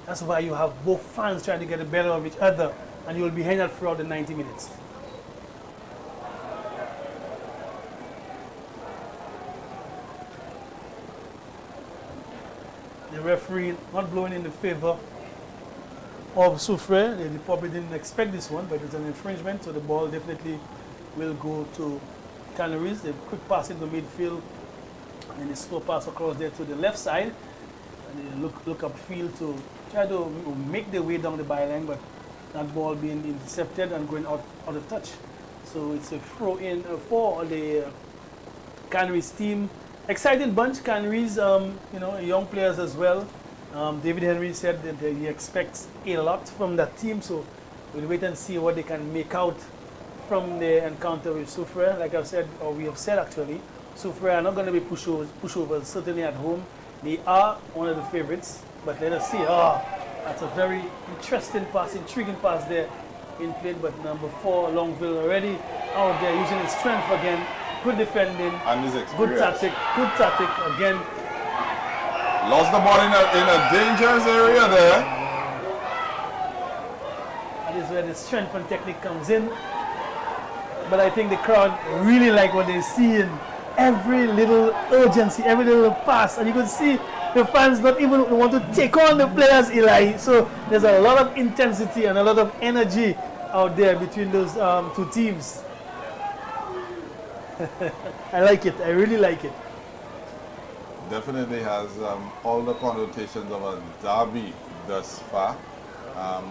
That's why you have both fans trying to get the better of each other, and you'll be hanging throughout the 90 minutes. The referee not blowing in the favor of Soufriere. They probably didn't expect this one, but it's an infringement, so the ball definitely will go to Canaries. The quick pass into midfield, and the slow pass across there to the left side. And they look upfield to try to make their way down the byline, but that ball being intercepted and going out of touch. So it's a throw in for the Canaries team. Exciting bunch, Canaries, young players as well. David Henry said that he expects a lot from that team, so we'll wait and see what they can make out from the encounter with Soufriere. Like I've said, or we have said actually, Soufriere are not going to be pushovers, certainly at home. They are one of the favorites, but let us see. That's a very interesting pass, intriguing pass there in played, but number 4, Longville already out there using his strength again. Good defending, and his experience. Good tactic again. Lost the ball in a dangerous area there. That is where the strength and technique comes in. But I think the crowd really like what they're seeing. Every little urgency, every little pass, and you can see the fans not even want to take on the players, Eli. So there's a lot of intensity and a lot of energy out there between those two teams. I like it. I really like it. Definitely has all the connotations of a derby thus far. A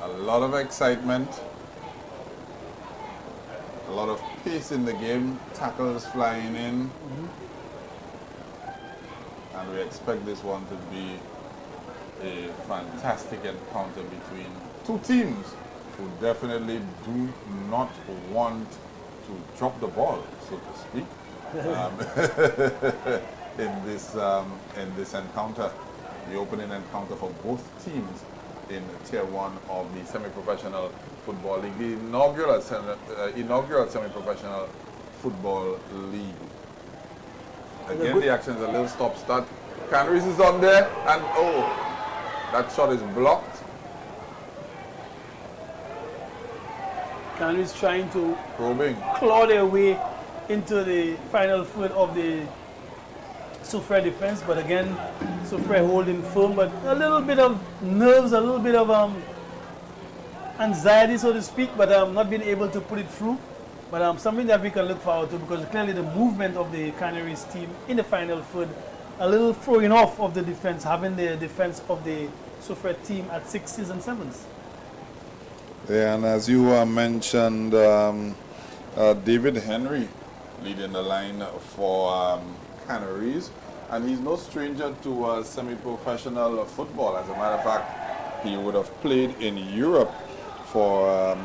lot of excitement, a lot of pace in the game, tackles flying in. And we expect this one to be a fantastic encounter between two teams who definitely do not want to drop the ball, so to speak, in this encounter, the opening encounter for both teams in Tier 1 of the semi-professional football league, the inaugural semi-professional football league. Again, the action is a little stop-start. Canaries is on there, and that shot is blocked. Canaries trying to probing, claw their way into the final third of the Soufriere defense, but again, Soufriere holding firm, but a little bit of nerves, a little bit of anxiety, so to speak, but not being able to put it through. But something that we can look forward to, because clearly the movement of the Canaries team in the final third, a little throwing off of the defense, having the defense of the Soufriere team at 6s and 7s. Yeah, and as you mentioned, David Henry leading the line for Canaries, and he's no stranger to semi-professional football. As a matter of fact, he would have played in Europe for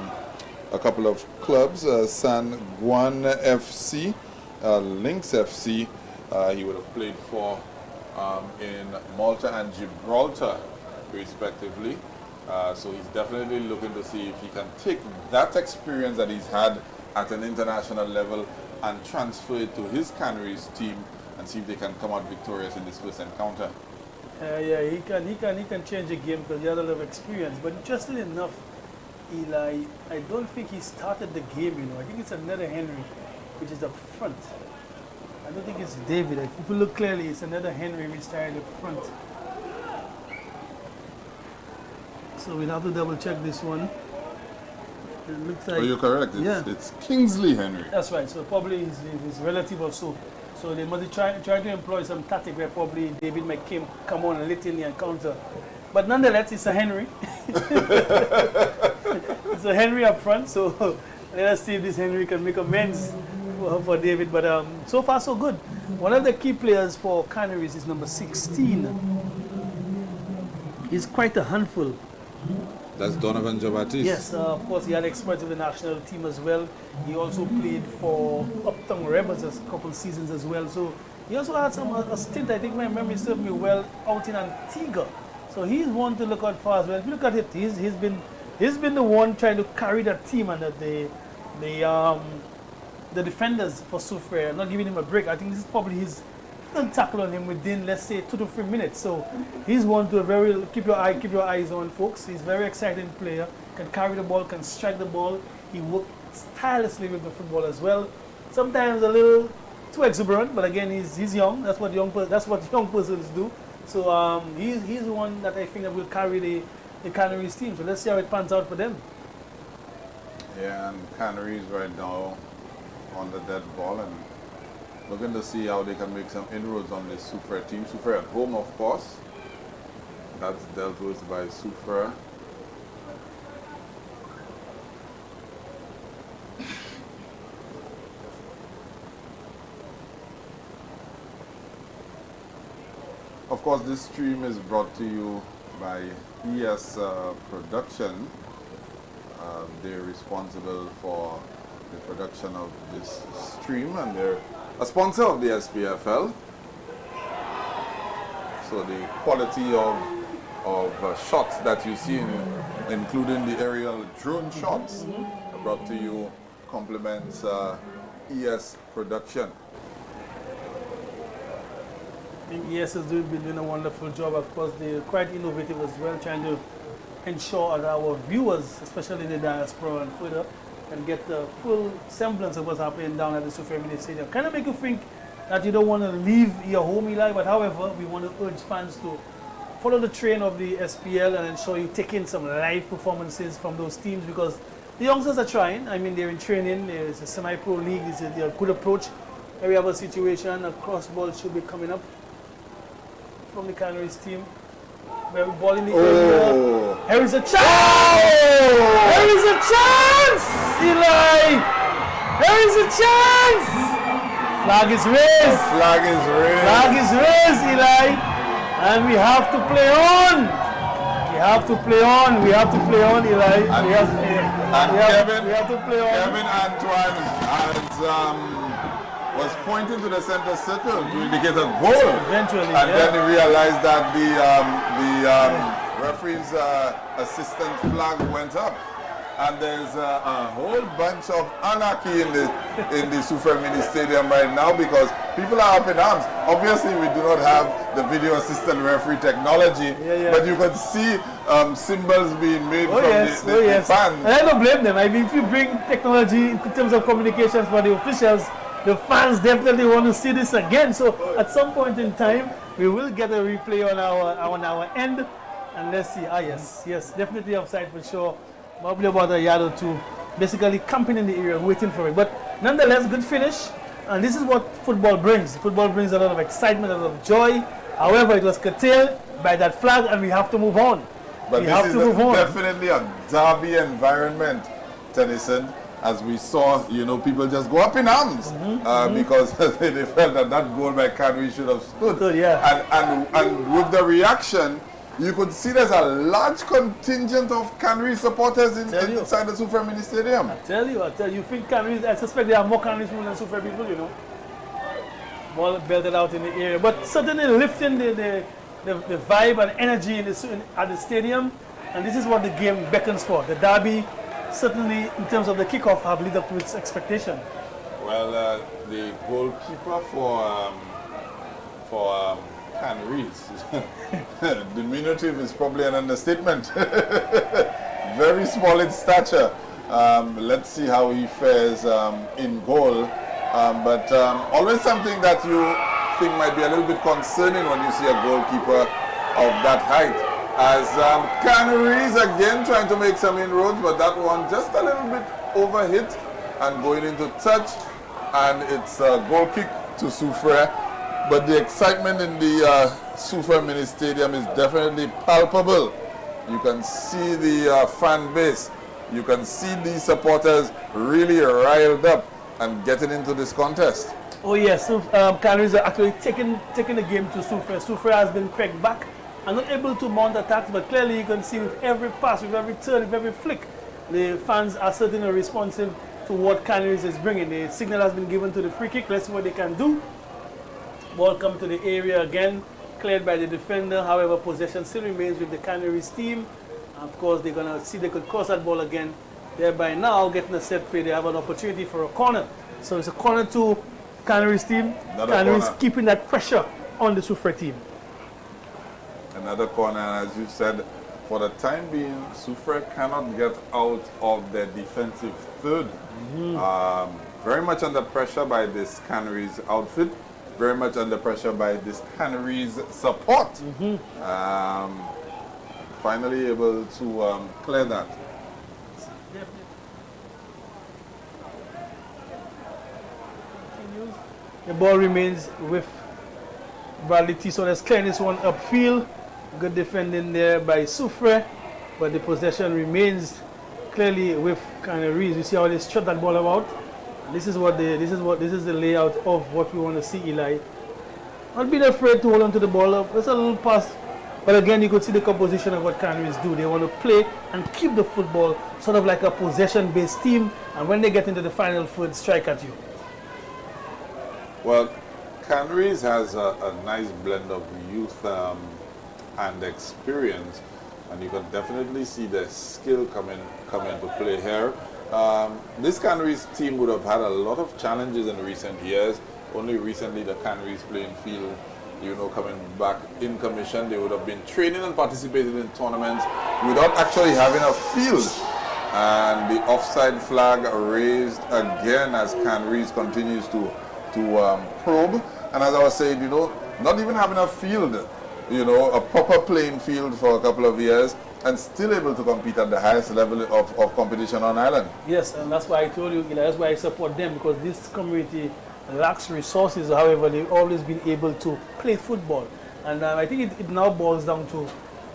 a couple of clubs, San Juan FC, Lynx FC. He would have played for in Malta and Gibraltar, respectively. So he's definitely looking to see if he can take that experience that he's had at an international level and transfer it to his Canaries team and see if they can come out victorious in this first encounter. Yeah, he can change the game because he has a lot of experience. But interestingly enough, Eli, I don't think he started the game. I think it's another Henry, which is up front. I don't think it's David. If you look clearly, it's another Henry which started up front. So we'll have to double check this one. It looks like, you're correct. It's Kingsley Henry. That's right. So probably his relative or so. So they must try to employ some tactic where probably David might come on a little in the encounter. But nonetheless, it's a Henry. It's a Henry up front. So let us see if this Henry can make amends for David. But so far, so good. One of the key players for Canaries is number 16. He's quite a handful. That's Donovan Jabatis. Yes, of course, he had experience with the national team as well. He also played for Uptown Rebels a couple seasons as well. So he also had a stint, I think my memory served me well, out in Antigua. So he's one to look out for as well. If you look at it, he's been the one trying to carry that team, and that the defenders for Soufriere not giving him a break. I think this is probably his can tackle on him within, let's say, 2 to 3 minutes. So he's one to keep your eyes on, folks. He's a very exciting player. Can carry the ball, can strike the ball. He works tirelessly with the football as well. Sometimes a little too exuberant, but again, he's young. That's what young persons do. So he's the one that I think that will carry the Canaries team. So let's see how it pans out for them. Yeah, and Canaries right now on the dead ball and looking to see how they can make some inroads on this Soufriere team. Soufriere at home, of course. That's dealt with by Soufriere. Of course, this stream is brought to you by ES Production. They're responsible for the production of this stream, and they're a sponsor of the SPFL. So the quality of shots that you see, including the aerial drone shots, brought to you, compliments ES Production. I think ES has been doing a wonderful job. Of course, they're quite innovative as well, trying to ensure that our viewers, especially in the diaspora and further, can get the full semblance of what's happening down at the Soufriere Mini Stadium. Kind of make you think that you don't want to leave your home, Eli, but however, we want to urge fans to follow the train of the SPL and ensure you take in some live performances from those teams, because the youngsters are trying. I mean, they're in training. It's a semi-pro league. It's a good approach. Every other situation, a cross ball should be coming up from the Canaries team. Very ball in the area. Here is a chance! Here is a chance! Eli! Here is a chance! Flag is raised! Flag is raised! Flag is raised, Eli! And we have to play on! We have to play on! We have to play on, Eli! And we have to play on! Kevin Antoine was pointing to the center circle to indicate a goal. Eventually, and then he realized that the referee's assistant flag went up. And there's a whole bunch of anarchy in the Soufriere Mini Stadium right now, because people are up in arms. Obviously, we do not have the video assistant referee technology, but you can see symbols being made from the fans. And I don't blame them. I mean, if you bring technology in terms of communications for the officials, the fans definitely want to see this again. So at some point in time, we will get a replay on our end, and let's see. Yes, definitely offside for sure. Probably about a yard or two, basically camping in the area, waiting for it. But nonetheless, good finish. And this is what football brings. Football brings a lot of excitement, a lot of joy. However, it was curtailed by that flag, and we have to move on. But this is definitely a derby environment, Tennyson. As we saw, people just go up in arms because they felt that goal by Canaries should have stood. And with the reaction, you could see there's a large contingent of Canaries supporters inside the Soufriere Mini Stadium. I tell you, you think Canaries, I suspect there are more Canaries people than Soufriere people, Ball belted out in the area. But certainly lifting the vibe and energy at the stadium, and this is what the game beckons for. The derby, certainly in terms of the kickoff, have lived up to its expectation. Well, the goalkeeper for Canaries, diminutive is probably an understatement. Very small in stature. Let's see how he fares in goal. But always something that you think might be a little bit concerning when you see a goalkeeper of that height. As Canaries again trying to make some inroads, but that one just a little bit overhit and going into touch, and it's a goal kick to Soufriere. But the excitement in the Soufriere Mini Stadium is definitely palpable. You can see the fan base. You can see these supporters really riled up and getting into this contest. Oh yes, so Canaries are actually taking the game to Soufriere. Soufriere has been pegged back and not able to mount attacks, but clearly you can see with every pass, with every turn, with every flick, the fans are certainly responsive to what Canaries is bringing. The signal has been given to the free kick. Let's see what they can do. Ball come to the area again, cleared by the defender. However, possession still remains with the Canaries team. Of course, they're going to see they could cross that ball again. Thereby now getting a set play, they have an opportunity for a corner. So it's a corner to Canaries team. Another Canaries corner. keeping that pressure on the Soufriere team. Another corner, and as you said, for the time being, Soufriere cannot get out of their defensive third. Very much under pressure by this Canaries outfit, very much under pressure by this Canaries support. Finally able to clear that. The ball remains with Bradley T. So let's clear this one upfield. Good defending there by Soufriere, but the possession remains clearly with Canaries. You see how they shot that ball about. This is the layout of what we want to see, Eli. Not being afraid to hold on to the ball up. It's a little pass, but again you could see the composition of what Canaries do. They want to play and keep the football, sort of like a possession-based team. And when they get into the final third, strike at you. Well, Canaries has a nice blend of youth and experience, and you can definitely see the skill come into play here. This Canaries team would have had a lot of challenges in recent years. Only recently the Canaries playing field, coming back in commission, they would have been training and participating in tournaments without actually having a field. And the offside flag raised again as Canaries continues to probe. And as I was saying, not even having a field, a proper playing field for a couple of years, and still able to compete at the highest level of competition on island. Yes, and that's why I told you, that's why I support them, because this community lacks resources. However, they've always been able to play football. And I think it now boils down to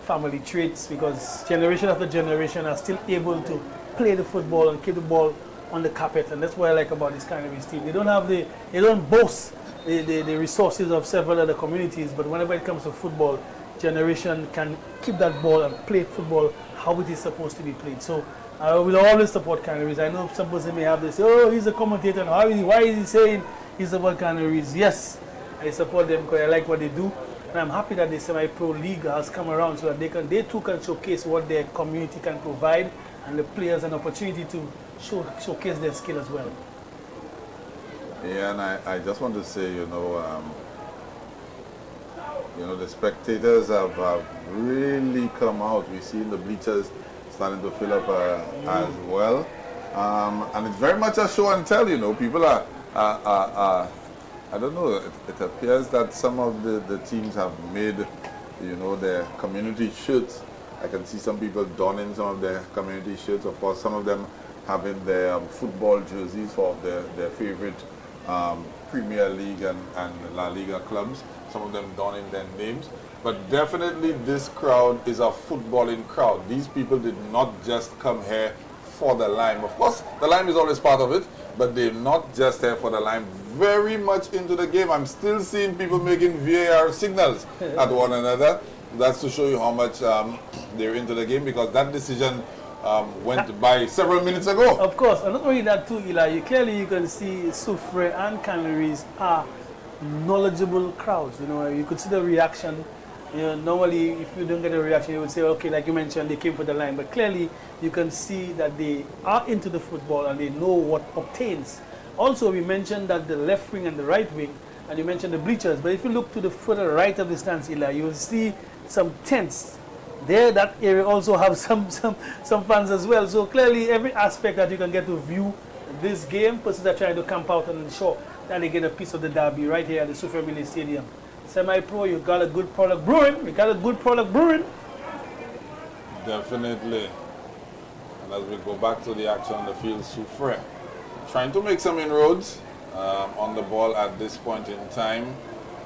family traits, because generation after generation are still able to play the football and keep the ball on the carpet. And that's what I like about this Canaries team. They don't boast the resources of several other communities, but whenever it comes to football, generation can keep that ball and play football how it is supposed to be played. So I will always support Canaries. I know some person may have this, oh, he's a commentator, and why is he saying he's about Canaries? Yes, I support them because I like what they do, and I'm happy that the semi-pro league has come around so that they too can showcase what their community can provide, and the players an opportunity to showcase their skill as well. Yeah, and I just want to say, the spectators have really come out. We see the bleachers starting to fill up as well. And it's very much a show and tell, people are I don't know, it appears that some of the teams have made, their community shirts. I can see some people donning some of their community shirts. Of course, some of them having their football jerseys for their favorite Premier League and La Liga clubs. Some of them donning their names. But definitely this crowd is a footballing crowd. These people did not just come here for the lime. Of course, the lime is always part of it, but they're not just here for the lime. Very much into the game. I'm still seeing people making VAR signals at one another. That's to show you how much they're into the game, because that decision went by several minutes ago. Of course, and not only that too, Eli, clearly you can see Soufriere and Canaries are knowledgeable crowds. You could see the reaction. Normally if you don't get a reaction, you would say, okay, like you mentioned, they came for the line. But clearly you can see that they are into the football and they know what obtains. Also, we mentioned that the left wing and the right wing, and you mentioned the bleachers. But if you look to the further right of the stands, Eli, you will see some tents. There, that area also have some fans as well. So clearly, every aspect that you can get to view this game, persons are trying to camp out and ensure that they get a piece of the derby right here at the Soufriere Mini Stadium. Semi-pro, you got a good product brewing. Definitely. And as we go back to the action on the field, Soufriere trying to make some inroads on the ball at this point in time.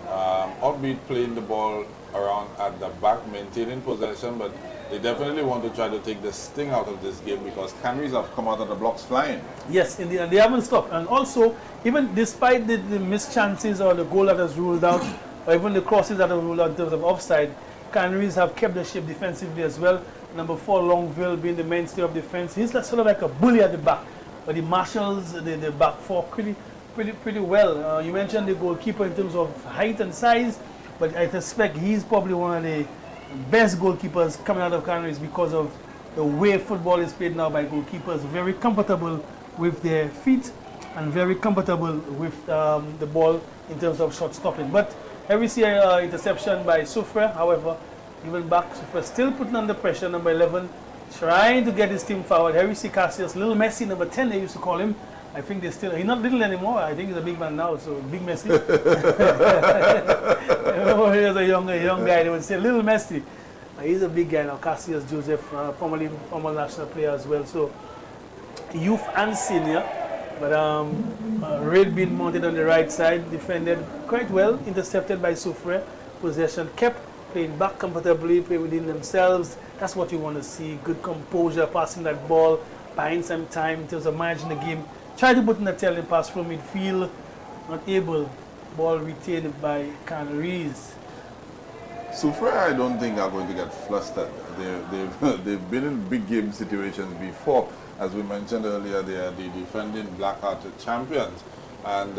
Albeit playing the ball around at the back, maintaining possession, but they definitely want to try to take the sting out of this game, because Canaries have come out of the blocks flying. Yes, indeed, and they haven't stopped. And also, even despite the missed chances or the goal that was ruled out, or even the crosses that are ruled out in terms of offside, Canaries have kept the shape defensively as well. Number 4, Longville, being the mainstay of defense. He's sort of like a bully at the back, but he marshals the back four pretty well. You mentioned the goalkeeper in terms of height and size, but I suspect he's probably one of the best goalkeepers coming out of Canaries, because of the way football is played now by goalkeepers. Very comfortable with their feet. and very comfortable with the ball in terms of shot stopping. But here we see an interception by Soufriere. However, even back, Soufriere still putting under pressure. Number 11 trying to get his team forward. Here we see Cassius, little Messi, number 10 they used to call him. I think he's not little anymore. I think he's a big man now, so big Messi. Remember he was a young guy, they would say little Messi. He's a big guy now, Cassius Joseph, former national player as well. So youth and senior. But Raid being mounted on the right side, defended quite well, intercepted by Soufriere. Possession kept, playing back comfortably, playing within themselves. That's what you want to see. Good composure, passing that ball, buying some time in terms of managing the game. Try to put in a telling pass from midfield, not able. Ball retained by Canaries. Soufriere, I don't think are going to get flustered. They've been in big game situations before. As we mentioned earlier, they are the defending Black Heart champions. And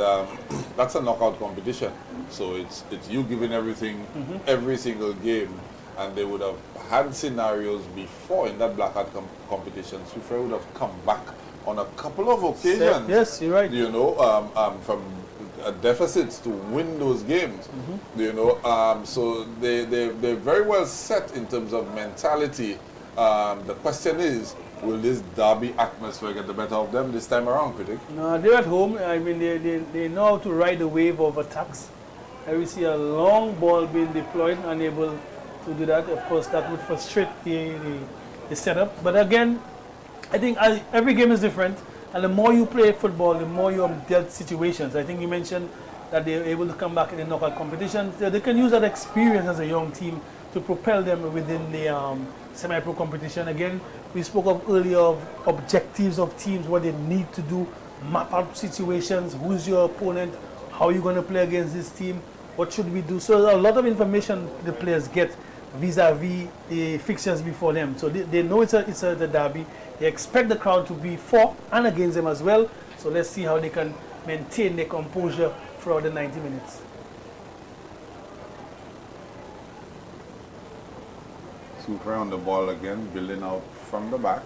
that's a knockout competition. So it's you giving everything every single game. And they would have had scenarios before in that Black Heart competition. Soufriere would have come back on a couple of occasions. Yes, you're right. You know, from deficits to win those games. You know, so they're very well set in terms of mentality. The question is, will this derby atmosphere get the better of them this time around, Critic? No, they're at home. I mean, they know how to ride the wave of attacks. I will see a long ball being deployed, unable to do that. Of course, that would frustrate the setup. But again, I think every game is different. And the more you play football, the more you have dealt situations. I think you mentioned that they're able to come back in the knockout competition. They can use that experience as a young team to propel them within the semi-pro competition. Again, we spoke of earlier of objectives of teams, what they need to do, map out situations, who's your opponent, how are you going to play against this team, what should we do. So a lot of information the players get vis-a-vis the fixtures before them. So they know it's a derby. They expect the crowd to be for and against them as well. So let's see how they can maintain their composure throughout the 90 minutes. Soufriere on the ball again, building out from the back.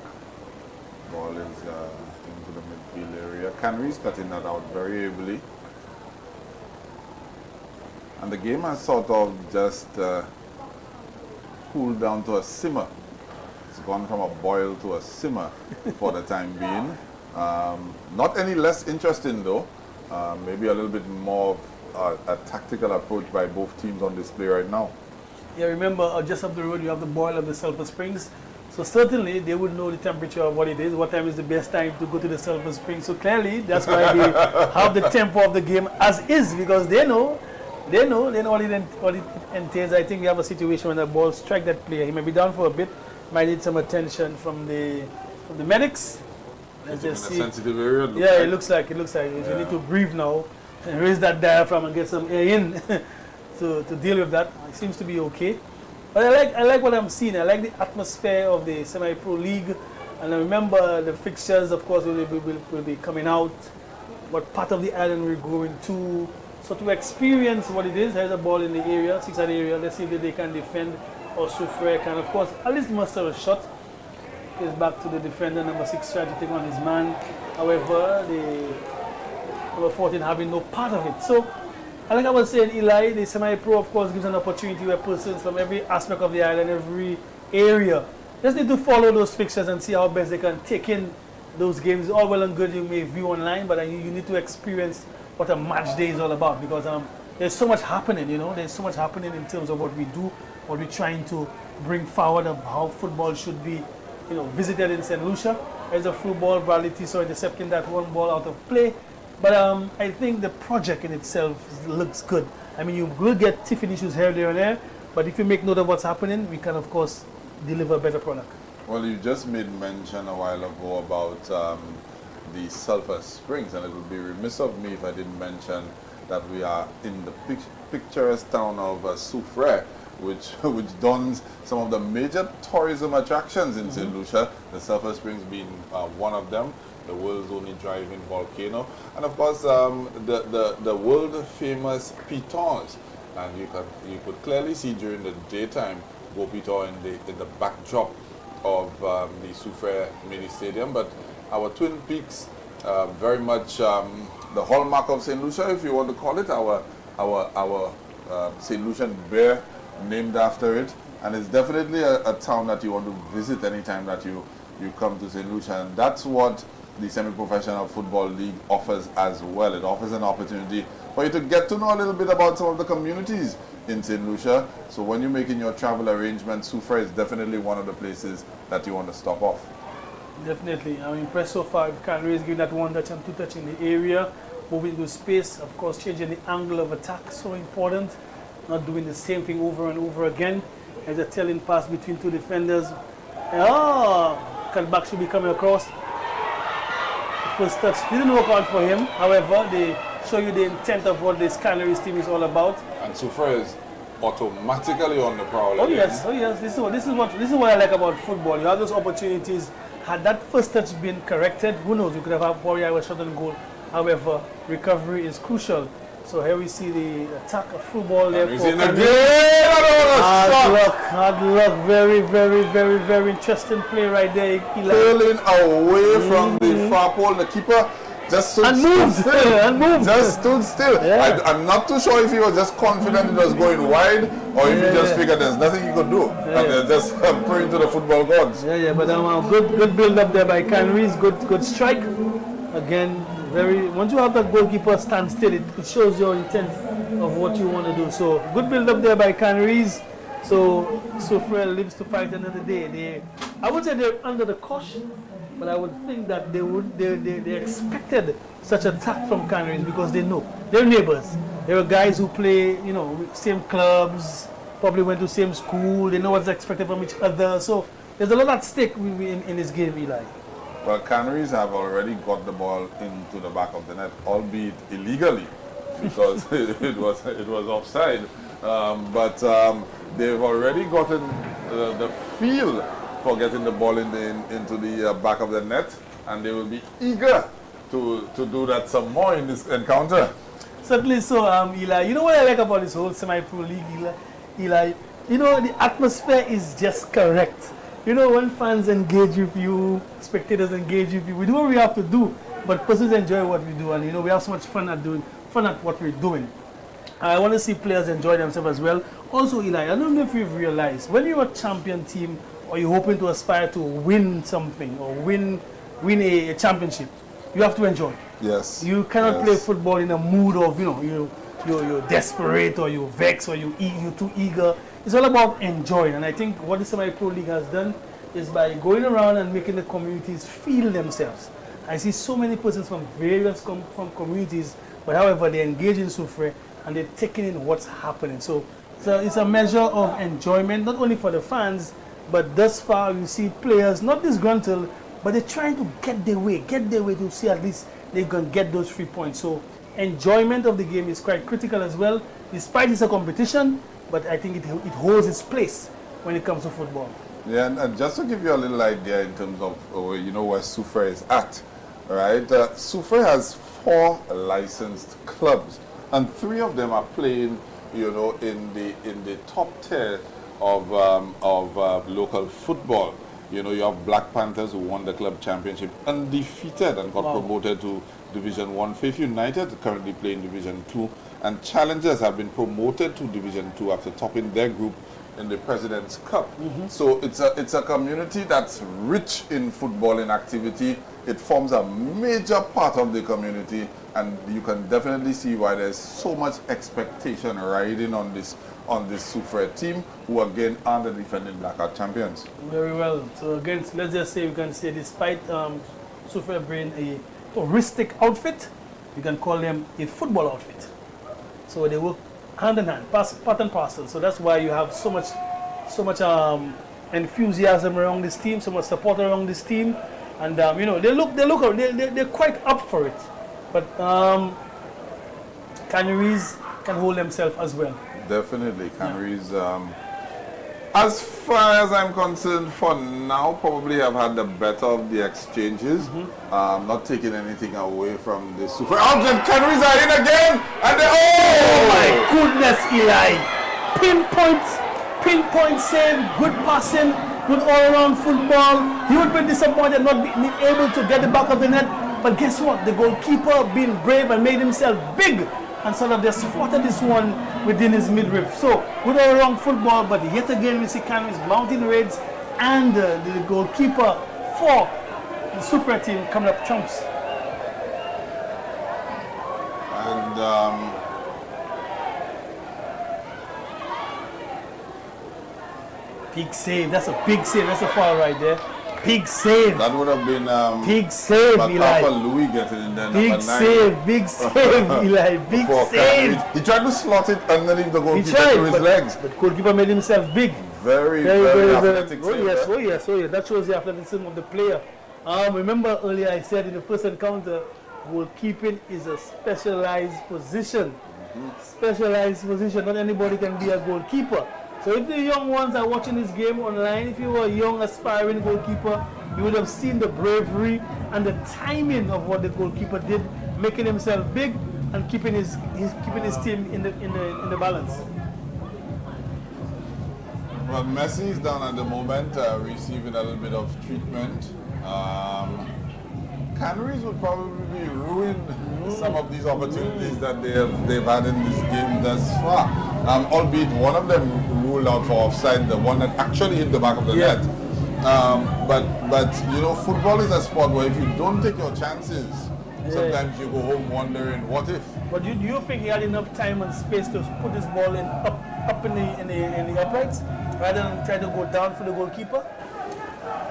Ball is into the midfield area. Canaries cutting that out very ably. And the game has sort of just cooled down to a simmer. It's gone from a boil to a simmer for the time being. Not any less interesting though. Maybe a little bit more a tactical approach by both teams on display right now. Yeah, remember, just up the road you have the boil of the Sulphur Springs. So certainly they would know the temperature of what it is, what time is the best time to go to the Sulphur Springs. So clearly that's why they have the tempo of the game as is, because they know what it entails. I think we have a situation when the ball strike that player. He may be down for a bit, might need some attention from the medics. Let's just see. Sensitive area. Yeah, it looks like. Yeah. You need to breathe now and raise that diaphragm and get some air in to deal with that. It seems to be okay. But I like what I'm seeing. I like the atmosphere of the semi-pro league. And I remember the fixtures, of course, will be coming out. What part of the island we're going to. So to experience what it is, there's a ball in the area, 6-yard area. Let's see if they can defend, or Soufriere can, of course, at least muster a shot. It's back to the defender, number 6, trying to take on his man. However, the number 14 having no part of it. So, like I was saying, Eli, the semi-pro, of course, gives an opportunity where persons from every aspect of the island, every area, just need to follow those fixtures and see how best they can take in those games. All well and good you may view online, but you need to experience what a match day is all about, because there's so much happening, there's so much happening in terms of what we do, what we're trying to bring forward, of how football should be, visited in St. Lucia. There's a through ball, Bradley Tiso intercepting that one ball out of play. But I think the project in itself looks good. I mean, you will get tiffin issues here, there, and there, but if you make note of what's happening, we can, of course, deliver a better product. Well, you just made mention a while ago about the Sulphur Springs, and it would be remiss of me if I didn't mention that we are in the picturesque town of Soufriere, which dons some of the major tourism attractions in St. Lucia, the Sulphur Springs being one of them, the world's only driving volcano, and of course the world famous pitons. And you could clearly see during the daytime Go Piton in the backdrop of the Soufriere mini stadium. But our Twin Peaks very much the hallmark of St. Lucia, if you want to call it, our St. Lucian bear named after it. And it's definitely a town that you want to visit anytime that you come to St. Lucia. And that's what the Semi-Professional Football League offers as well. It offers an opportunity for you to get to know a little bit about some of the communities in St. Lucia. So when you're making your travel arrangements, Soufriere is definitely one of the places that you want to stop off. Definitely. I'm impressed so far with Canaries giving that one touch and two touch in the area, moving to space, of course changing the angle of attack, so important. Not doing the same thing over and over again. As a telling pass between two defenders. Cutback should be coming across. First touch didn't work out for him. However, they show you the intent of what this Canaries team is all about. And Soufriere is automatically on the prowl. Oh yes, oh yes. This is what I like about football. You have those opportunities. Had that first touch been corrected, who knows? You could have had Warrior shot on goal. However, recovery is crucial. So here we see the attack of football there. Hard luck. Very interesting play right there. Curling away from the far pole. The keeper just stood still. Just stood still. Yeah. I'm not too sure if he was just confident it was going wide or if he just figured there's nothing he could do. And they're just praying to the football gods. But good build up there by Canaries. Good strike. Again, once you have that goalkeeper stand still, it shows your intent of what you want to do. So good build up there by Canaries. So Soufriere lives to fight another day. I would say they're under the cosh, but I would think that they expected such attack from Canaries because they know they're neighbors. There are guys who play, same clubs, probably went to same school. They know what's expected from each other. So there's a lot at stake in this game, Eli. Well, Canaries have already got the ball into the back of the net, albeit illegally, because it was offside. But they've already gotten the feel for getting the ball into the back of the net, and they will be eager to do that some more in this encounter. Certainly so, Eli. You know what I like about this whole semi-pro league, Eli? The atmosphere is just correct. When fans engage with you, spectators engage with you, we do what we have to do, but persons enjoy what we do, and we have so much fun at what we're doing. I want to see players enjoy themselves as well. Also, Eli, I don't know if you've realized, when you're a champion team or you're hoping to aspire to win something or win a championship, you have to enjoy. Yes. You cannot play football in a mood of, you're desperate or you're vexed or you're too eager. It's all about enjoying, and I think what the Semi-Pro League has done is by going around and making the communities feel themselves. I see so many persons from various from communities, but however they engage in Soufriere and they're taking in what's happening. So it's a measure of enjoyment, not only for the fans, but thus far you see players not disgruntled, but they're trying to get their way to see at least they can get those 3 points. So enjoyment of the game is quite critical as well, despite it's a competition. But I think it holds its place when it comes to football. Yeah, and just to give you a little idea in terms of where Soufriere is at, right? Soufriere has 4 licensed clubs, and 3 of them are playing, in the top tier of local football. You have Black Panthers who won the club championship undefeated and got promoted to Division 1. Faith United currently playing Division 2. And Challengers have been promoted to Division 2 after topping their group in the President's Cup. So it's a community that's rich in footballing activity. It forms a major part of the community, and you can definitely see why there's so much expectation riding on this Soufriere team, who again are the defending Blackout champions. Very well. So again, let's just say we can say despite Soufriere being a touristic outfit, you can call them a football outfit. So they work hand in hand, part and parcel. So that's why you have so much enthusiasm around this team, so much support around this team, and they're quite up for it. But Canaries can hold themselves as well. Definitely, Canaries. As far as I'm concerned, for now, probably have had the better of the exchanges. Not taking anything away from the Soufriere. The Canaries are in again! And oh my goodness, Eli! Pinpoint save, good passing, good all-around football. He would be disappointed not being able to get the back of the net. But guess what? The goalkeeper being brave and made himself big and sort of just spotted this one within his midriff. So, good all around football, but yet again we see Canaries mounting raids and the goalkeeper for the Soufriere team coming up trumps. And big save. That's a big save. That's a foul right there. Big save. that would have been Big save, Eli. Louis getting in there. Big number 9. save. Big save, Eli. Big For save. Canaries. He tried to slot it underneath the He goalkeeper tried, to his but legs. the goalkeeper made himself big. Very athletic Oh save yes, there. oh yes, oh yes. That shows the athleticism of the player. Remember earlier I said in the first encounter, goalkeeping is a specialized position. Specialized position. Not anybody can be a goalkeeper. So if the young ones are watching this game online, if you were a young aspiring goalkeeper, you would have seen the bravery and the timing of what the goalkeeper did, making himself big and keeping his team in the balance. Well, Messi is down at the moment, receiving a little bit of treatment. Canaries will probably ruin some of these opportunities that they've had in this game thus far. Albeit one of them ruled out for offside, the one that actually hit the back of the net. But you know, football is a sport where if you don't take your chances, sometimes you go home wondering what if. But do you think he had enough time and space to put this ball in up in the uprights rather than try to go down for the goalkeeper?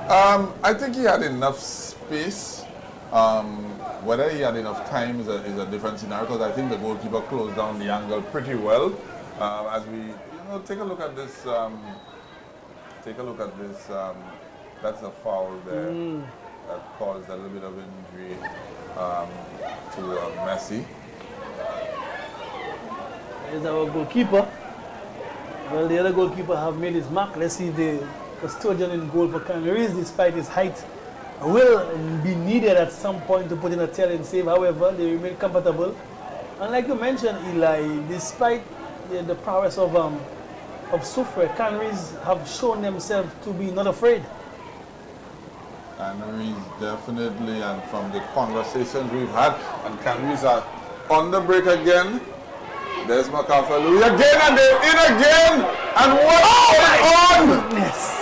I think he had enough space. Whether he had enough time is a different scenario, because I think the goalkeeper closed down the angle pretty well. As we, take a look at this. That's a foul there that caused a little bit of injury to Messi. There's our goalkeeper. Well, the other goalkeeper have made his mark. Let's see if the custodian in goal for Canaries, despite his height, will be needed at some point to put in a telling save. However, they remain comfortable. And like you mentioned, Eli, despite the prowess of Soufriere, Canaries have shown themselves to be not afraid. Canaries definitely, and from the conversations we've had, and Canaries are on the break again. There's MacArthur Louis again, and they're in again, and what's going on? Yes.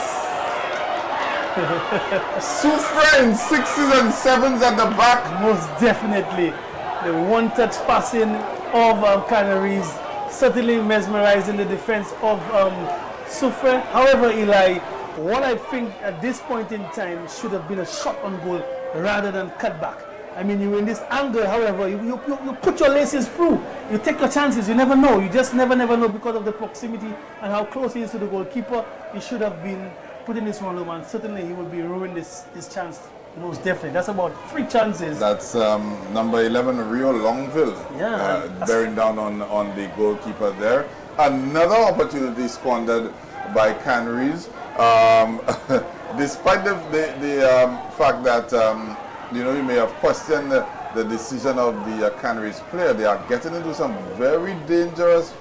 Soufriere in 6s and 7s at the back. Most definitely. The one-touch passing of Canaries certainly mesmerizing the defense of Soufriere. However, Eli, what I think at this point in time should have been a shot on goal rather than cut back. I mean, you're in this angle, however, you put your laces through. You take your chances, you never know. You just never know because of the proximity and how close he is to the goalkeeper. He should have been putting this one over, and certainly he will be ruining this chance. Most definitely. That's about 3 chances. That's number 11, Rio Longville, bearing down on the goalkeeper there. Another opportunity squandered by Canaries. Despite the fact that you may have questioned the decision of the Canaries player, they are getting into some very dangerous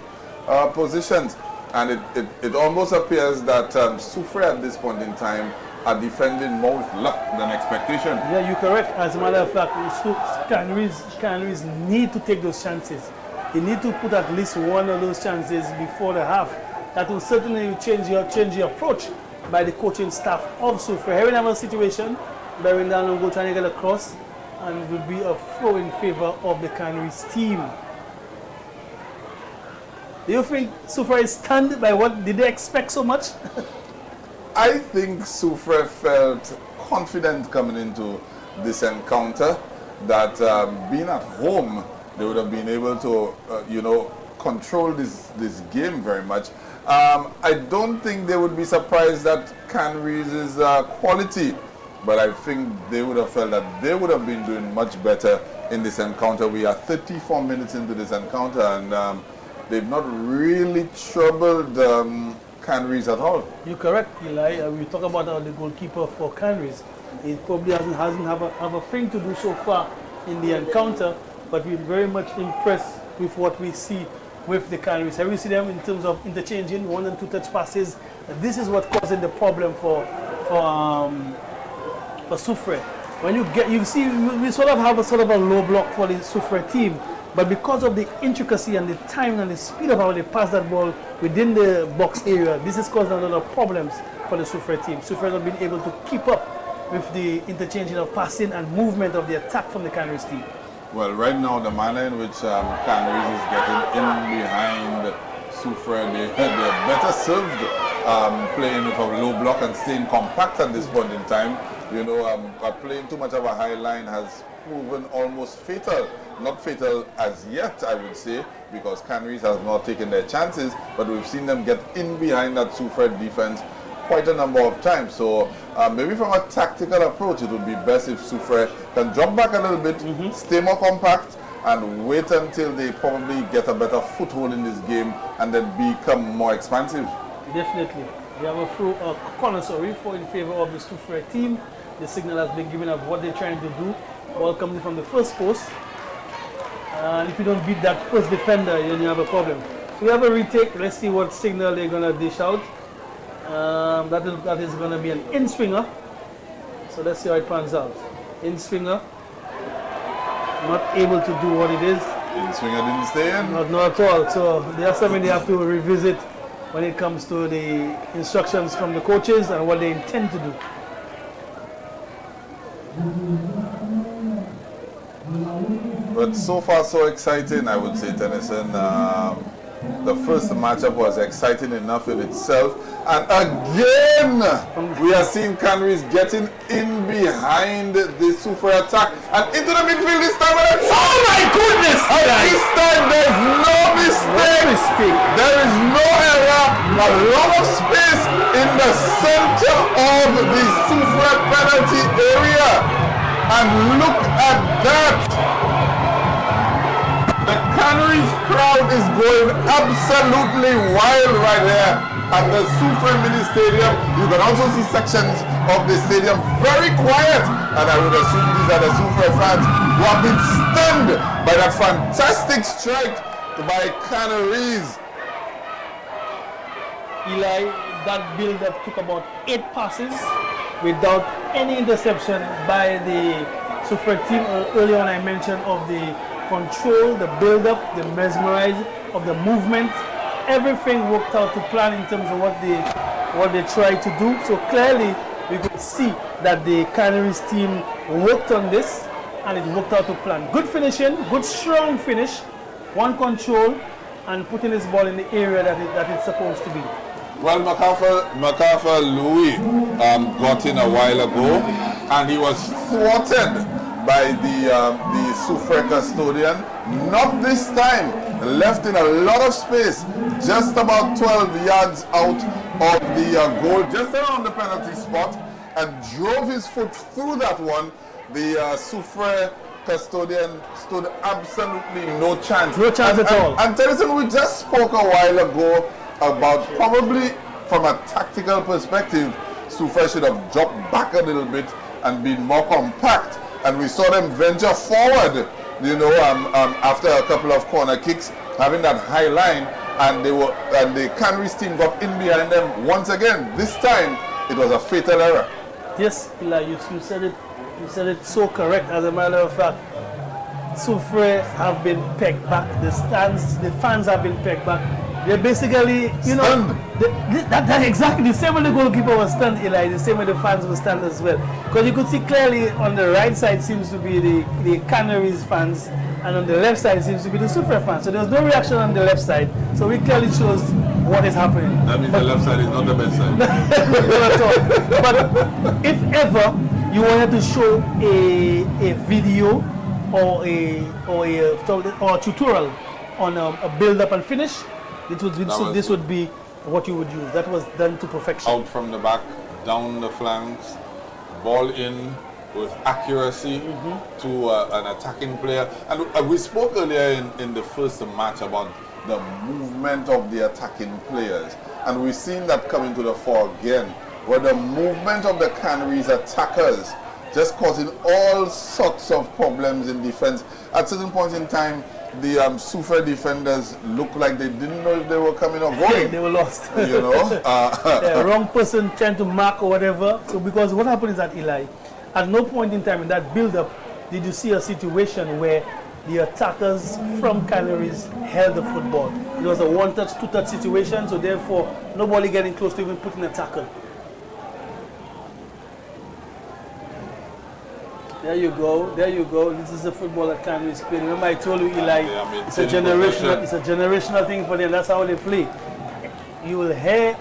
positions, and it almost appears that Soufriere at this point in time are defending more with luck than expectation. Yeah, you're correct. As a matter of fact, Canaries need to take those chances. They need to put at least one of those chances before the half. That will certainly change your approach by the coaching staff of Soufriere. Here we have a situation, bearing down and go trying to get across, and it will be a throw in favor of the Canaries team. Do you think Soufriere is stunned by what did they expect so much? I think Soufriere felt confident coming into this encounter that being at home, they would have been able to, control this game very much. I don't think they would be surprised that Canaries is quality, but I think they would have felt that they would have been doing much better in this encounter. We are 34 minutes into this encounter, and they've not really troubled Canaries at all. You're correct, Eli. We talk about the goalkeeper for Canaries. He probably hasn't have a thing to do so far in the encounter, but we're very much impressed with what we see with the Canaries. Have we see them in terms of interchanging 1 and 2 touch passes? This is what causing the problem for Soufriere. when you see, we sort of have a sort of a low block for the Soufriere team, but because of the intricacy and the time and the speed of how they pass that ball within the box area, this is causing a lot of problems for the Soufriere team. Soufriere not being able to keep up with the interchanging of passing and movement of the attack from the Canaries team. Well, right now, the manner in which Canaries is getting in behind Soufriere, they're better served playing with a low block and staying compact at this point in time. You know, playing too much of a high line has proven almost fatal. Not fatal as yet, I would say, because Canaries has not taken their chances, but we've seen them get in behind that Soufriere defense quite a number of times. So maybe from a tactical approach, it would be best if Soufriere can drop back a little bit, stay more compact, and wait until they probably get a better foothold in this game and then become more expansive. Definitely. We have a corner, for in favor of the Soufriere team. The signal has been given of what they're trying to do. Ball coming from the first post. And if you don't beat that first defender, then you have a problem. So we have a retake. Let's see what signal they're going to dish out. That is going to be an in-swinger. So let's see how it pans out. In-swinger. Not able to do what it is. In-swinger didn't stay in? Not at all. So there's something they have to revisit when it comes to the instructions from the coaches and what they intend to do. But so far so exciting, I would say, Tennyson. The first matchup was exciting enough in itself. And again, we are seeing Canaries getting in behind the Soufriere attack. And into the midfield this time. Oh my goodness! This time there's no mistake. There is no error. A lot of space in the center of the Soufriere penalty area. And look at that. The Canaries crowd is going absolutely wild right here at the Soufriere mini stadium. You can also see sections of the stadium very quiet, and I would assume these are the Soufriere fans who have been stunned by that fantastic strike by Canaries. Eli, that build-up took about 8 passes without any interception by the Soufriere team. Earlier on I mentioned of the control, the build-up, the mesmerize of the movement. Everything worked out to plan in terms of what they tried to do. So clearly we could see that the Canaries team worked on this and it worked out to plan. Good finishing, good strong finish, one control and putting this ball in the area that it's supposed to be. Well, MacArthur Louis got in a while ago and he was thwarted by the Soufriere custodian. Not this time. Left in a lot of space, just about 12 yards out of the goal, just around the penalty spot, and drove his foot through that one. The Soufriere custodian stood absolutely no chance. No chance at all. And Tennyson, we just spoke a while ago about probably from a tactical perspective, Soufriere should have dropped back a little bit and been more compact. And we saw them venture forward, you know, after a couple of corner kicks, having that high line, and the Canaries team got in behind them once again. This time, it was a fatal error. Yes, Eli, you said it. You said it so correct. As a matter of fact, Soufriere have been pegged back. The fans have been pegged back. They're basically, you know, that exactly the same way the goalkeeper was stunned, Eli, the same way the fans were stunned as well. Because you could see clearly on the right side seems to be the Canaries fans, and on the left side seems to be the Soufriere fans. So there's no reaction on the left side. So it clearly shows what is happening. That means the left side is not the best side. Not at all. But if ever you wanted to show a video or a tutorial on a build-up and finish, this would be what you would use. That was done to perfection. Out from the back, down the flanks, ball in with accuracy to an attacking player. And we spoke earlier in the first match about the movement of the attacking players. And we've seen that coming to the fore again, where the movement of the Canaries attackers just causing all sorts of problems in defense. At certain points in time, the Soufriere defenders looked like they didn't know if they were coming or going. They were lost. You know? Wrong person trying to mark or whatever. So because what happened is that, Eli, At no point in time in that build-up did you see a situation where the attackers from Canaries held the football. It was a one-touch, two-touch situation, so therefore nobody getting close to even putting a tackle. There you go, there you go. This is the football that Canaries play. Remember I told you, Eli, it's a generational thing for them. That's how they play. You will hear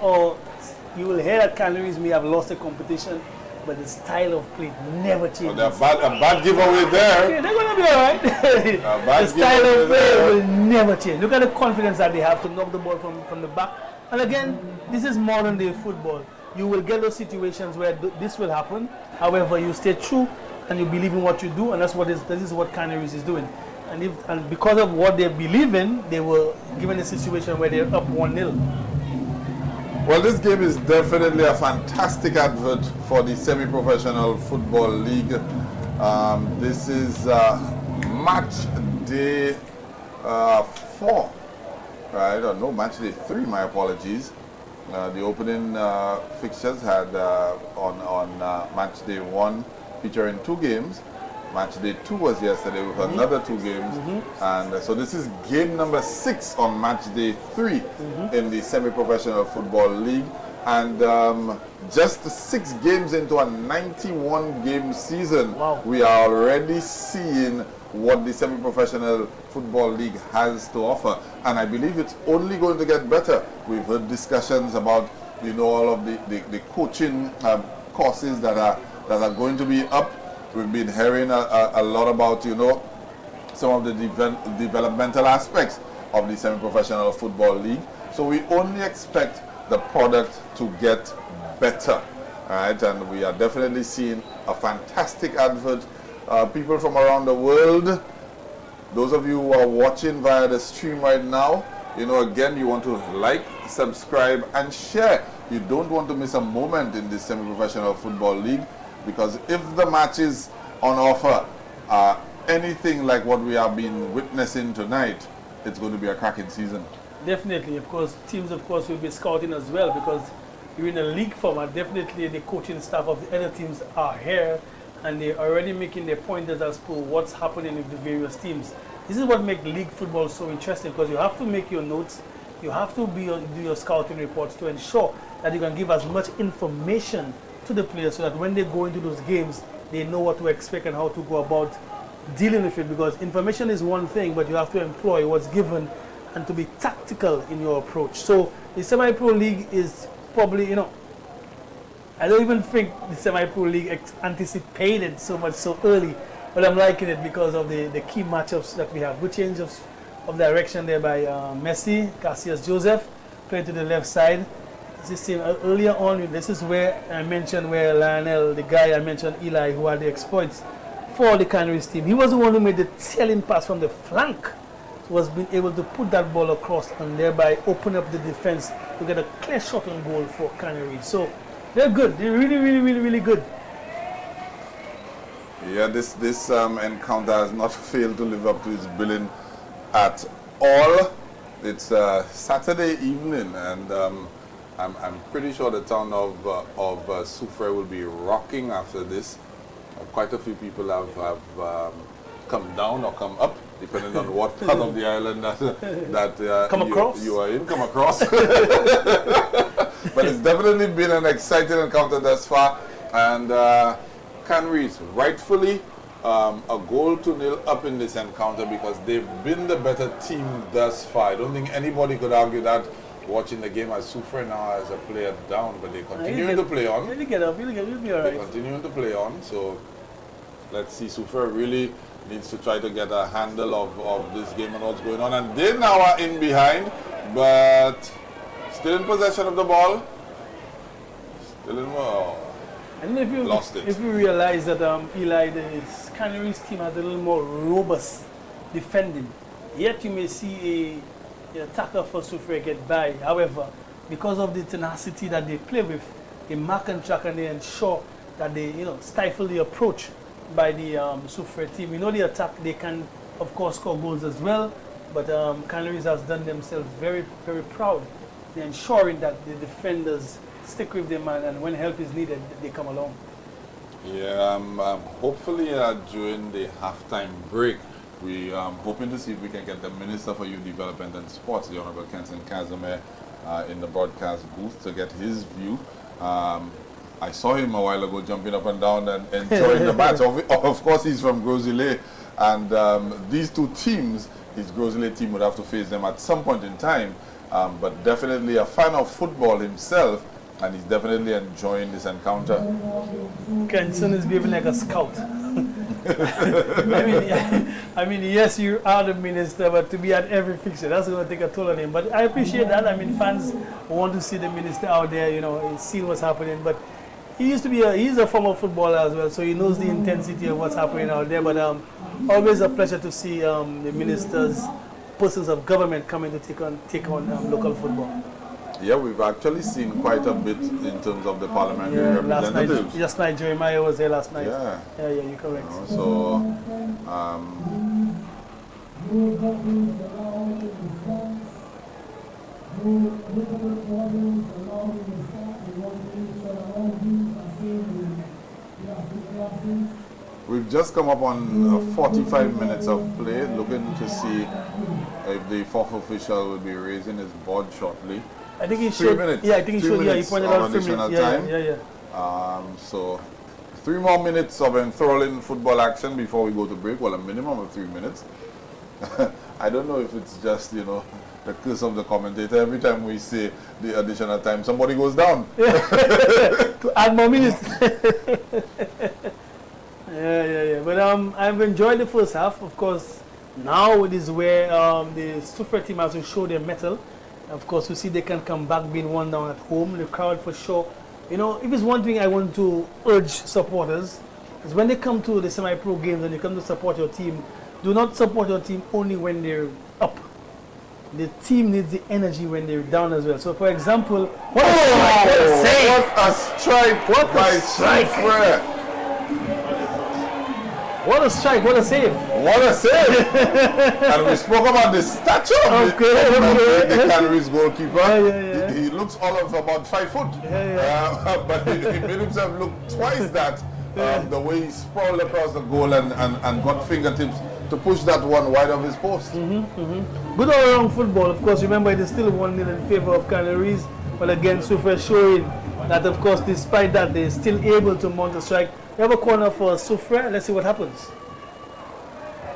that Canaries may have lost the competition, but the style of play never changes. Well, a bad giveaway there. Okay, they're going to be all right. The style of play will never change. Look at the confidence that they have to knock the ball from the back. And again, this is modern day football. You will get those situations where this will happen. However, you stay true and you believe in what you do, and this is what Canaries is doing. And because of what they believe in, they were given a situation where they're up 1-0. Well, this game is definitely a fantastic advert for the semi-professional football league. This is match day 4, right? Or no, match day 3. My apologies. The opening fixtures had on match day 1 featuring 2 games. Match day 2 was yesterday with another 2 games, and so this is game number 6 on match day 3 in the semi-professional football league, and just 6 games into a 91 game season, we are already seeing what the semi-professional football league has to offer, and I believe it's only going to get better. We've heard discussions about all of the coaching courses that are going to be up. We've been hearing a lot about, some of the developmental aspects of the semi-professional football league. So we only expect the product to get better, all right? And we are definitely seeing a fantastic advert. People from around the world, those of you who are watching via the stream right now, again, you want to like, subscribe, and share. You don't want to miss a moment in this semi-professional football league. Because if the matches on offer are anything like what we have been witnessing tonight, it's going to be a cracking season. Definitely. Of course, teams, will be scouting as well, because you're in a league format. Definitely the coaching staff of the other teams are here, and they're already making their pointers as to what's happening with the various teams. This is what makes league football so interesting, because you have to make your notes, you have to do your scouting reports to ensure that you can give as much information to the players so that when they go into those games, they know what to expect and how to go about dealing with it, because information is one thing, but you have to employ what's given and to be tactical in your approach. So the semi-pro league is probably, I don't even think the semi-pro league anticipated so much so early, but I'm liking it because of the key matchups that we have. Good change of direction there by Messi, Cassius Joseph, playing to the left side. Earlier on, this is where I mentioned where Lionel, the guy I mentioned, Eli, who had the exploits for the Canaries team, he was the one who made the telling pass from the flank. So was being able to put that ball across and thereby open up the defense to get a clear shot on goal for Canaries. So they're good. They're really, really, really, really good. Yeah, this encounter has not failed to live up to its billing at all. It's Saturday evening, and I'm pretty sure the town of Soufriere will be rocking after this. Quite a few people have come down or come up, depending on what part of the island that you are in. Come across. But it's definitely been an exciting encounter thus far, and Canaries rightfully a goal to 0 up in this encounter, because they've been the better team thus far. I don't think anybody could argue that. Watching the game, as Soufriere now as a player down, but they continue to play on. You'll get up, you'll be all right. They're continuing to play on, so let's see. Soufriere really needs to try to get a handle of this game and what's going on. And they now are in behind, but still in possession of the ball. Still in And if you realize that Eli, the Canaries team has a little more robust defending, yet you may see the attacker for Soufriere get by. However, because of the tenacity that they play with, they mark and track and they ensure that they stifle the approach by the Soufriere team. We know the attack, they can of course score goals as well, but Canaries has done themselves very, very proud in ensuring that the defenders stick with their man, and when help is needed, they come along. Yeah, hopefully during the halftime break, we hoping to see if we can get the Minister for Youth Development and Sports, the Honorable Kenson Casimir, in the broadcast booth to get his view. I saw him a while ago jumping up and down and enjoying the match. Of course, he's from Grosley, and these two teams, his Grosley team would have to face them at some point in time. But definitely a fan of football himself, and he's definitely enjoying this encounter. Kenson is behaving like a scout. I mean, yes, you are the minister, but to be at every fixture, that's going to take a toll on him. But I appreciate that. I mean, fans want to see the minister out there, you know, seeing what's happening. But he used to be he's a former footballer as well, so he knows the intensity of what's happening out there. But always a pleasure to see the ministers, persons of government coming to take on local football. Yeah, we've actually seen quite a bit in terms of the parliamentary representatives. Last night, Jeremiah was there last night. Yeah, you're correct. You know, we've just come up on 45 minutes of play, looking to see if the fourth official will be raising his board shortly. I think he 3 showed. minutes. Yeah, I think he showed. Yeah, he pointed out 3 minutes. Yeah. So 3 more minutes of enthralling football action before we go to break. Well, a minimum of 3 minutes. I don't know if it's just, you know, the curse of the commentator. Every time we say the additional time, somebody goes down. To add more minutes. Yeah. But I've enjoyed the first half. Of course, now it is where the Soufriere team has to show their mettle. Of course, we see they can come back being one down at home. The crowd for sure. You know, if it's one thing I want to urge supporters, is when they come to the semi-pro games and you come to support your team, do not support your team only when they're up. The team needs the energy when they're down as well. So, for example, what a strike! What a strike! What a strike, what a save. What a save. And we spoke about the stature of the Canaries goalkeeper. Yeah. He looks all of about 5 foot. But he made himself look twice that. The way he sprawled across the goal and got fingertips to push that one wide of his post. Good all-around football. Of course, remember it is still 1-0 in favor of Canaries. But again, Soufriere showing that, of course, despite that, they're still able to mount a strike. We have a corner for Soufriere. Let's see what happens.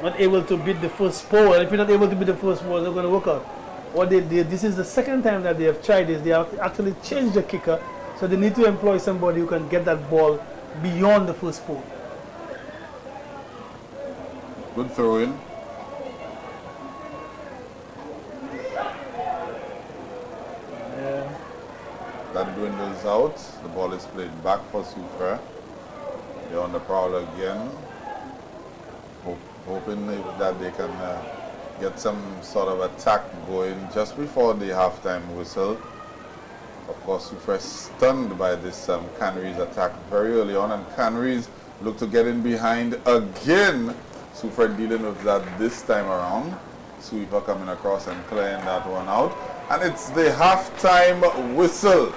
Not able to beat the first pole. If you're not able to beat the first pole, it's not going to work out. What they did, this is the second time that they have tried this. They have actually changed the kicker. So they need to employ somebody who can get that ball beyond the first pole. Good throw in. That dwindles out. The ball is played back for Soufriere. They're on the prowl again. Hoping that they can get some sort of attack going just before the halftime whistle. Of course, Soufriere stunned by this Canaries attack very early on, and Canaries look to get in behind again. Soufriere dealing with that this time around. Sweeper coming across and clearing that one out. And it's the halftime whistle.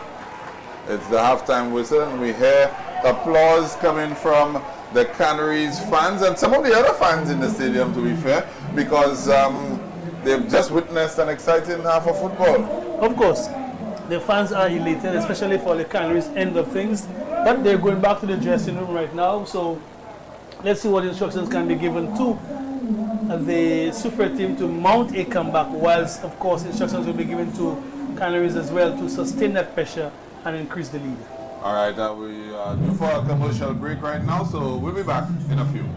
It's the halftime whistle, and we hear applause coming from the Canaries fans and some of the other fans in the stadium, to be fair, because they've just witnessed an exciting half of football. Of course, the fans are elated, especially for the Canaries end of things, but they're going back to the dressing room right now, so let's see what instructions can be given to the Soufriere team to mount a comeback, whilst, of course, instructions will be given to Canaries as well to sustain that pressure and increase the lead. All right, we are due for a commercial break right now, so we'll be back in a few.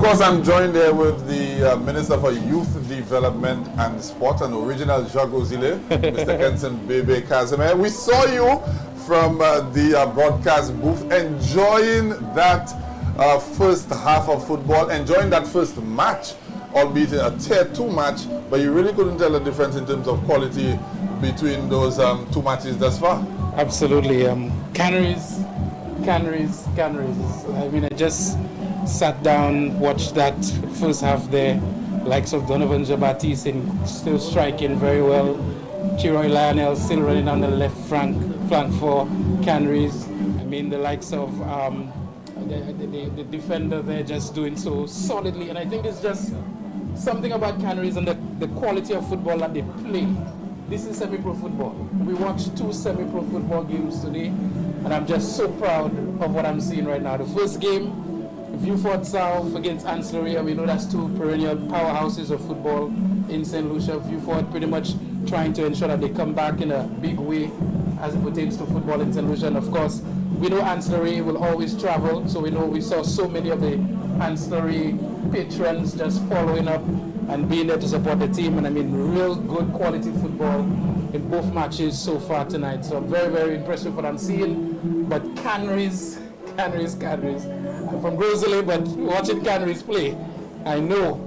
course, I'm joined here with the Minister for Youth Development and Sport and original Jagozile, Mr. Kenson Bebe Casimir. We saw you from the broadcast booth enjoying that first half of football, enjoying that first match, albeit a tier 2 match, but you really couldn't tell the difference in terms of quality between those 2 matches thus far. Absolutely. Canaries. I mean, I just sat down, watched that first half there. Likes of Donovan Jabati still striking very well. Chiroy Lionel still running on the left flank for Canaries. I mean, the likes of the defender there just doing so solidly. And I think it's just something about Canaries and the quality of football that they play. This is semi-pro football. We watched 2 semi-pro football games today, and I'm just so proud of what I'm seeing right now. The first game, Viewfort South against Ancillary, we know that's 2 perennial powerhouses of football in St. Lucia. Viewfort pretty much trying to ensure that they come back in a big way as it pertains to football in St. Lucia. And of course, we know Ancillary will always travel, so we saw so many of the Ancillary patrons just following up and being there to support the team. And I mean, real good quality football in both matches so far tonight. So I'm very, very impressed with what I'm seeing. But Canaries. I'm from Grosile, but watching Canaries play, I know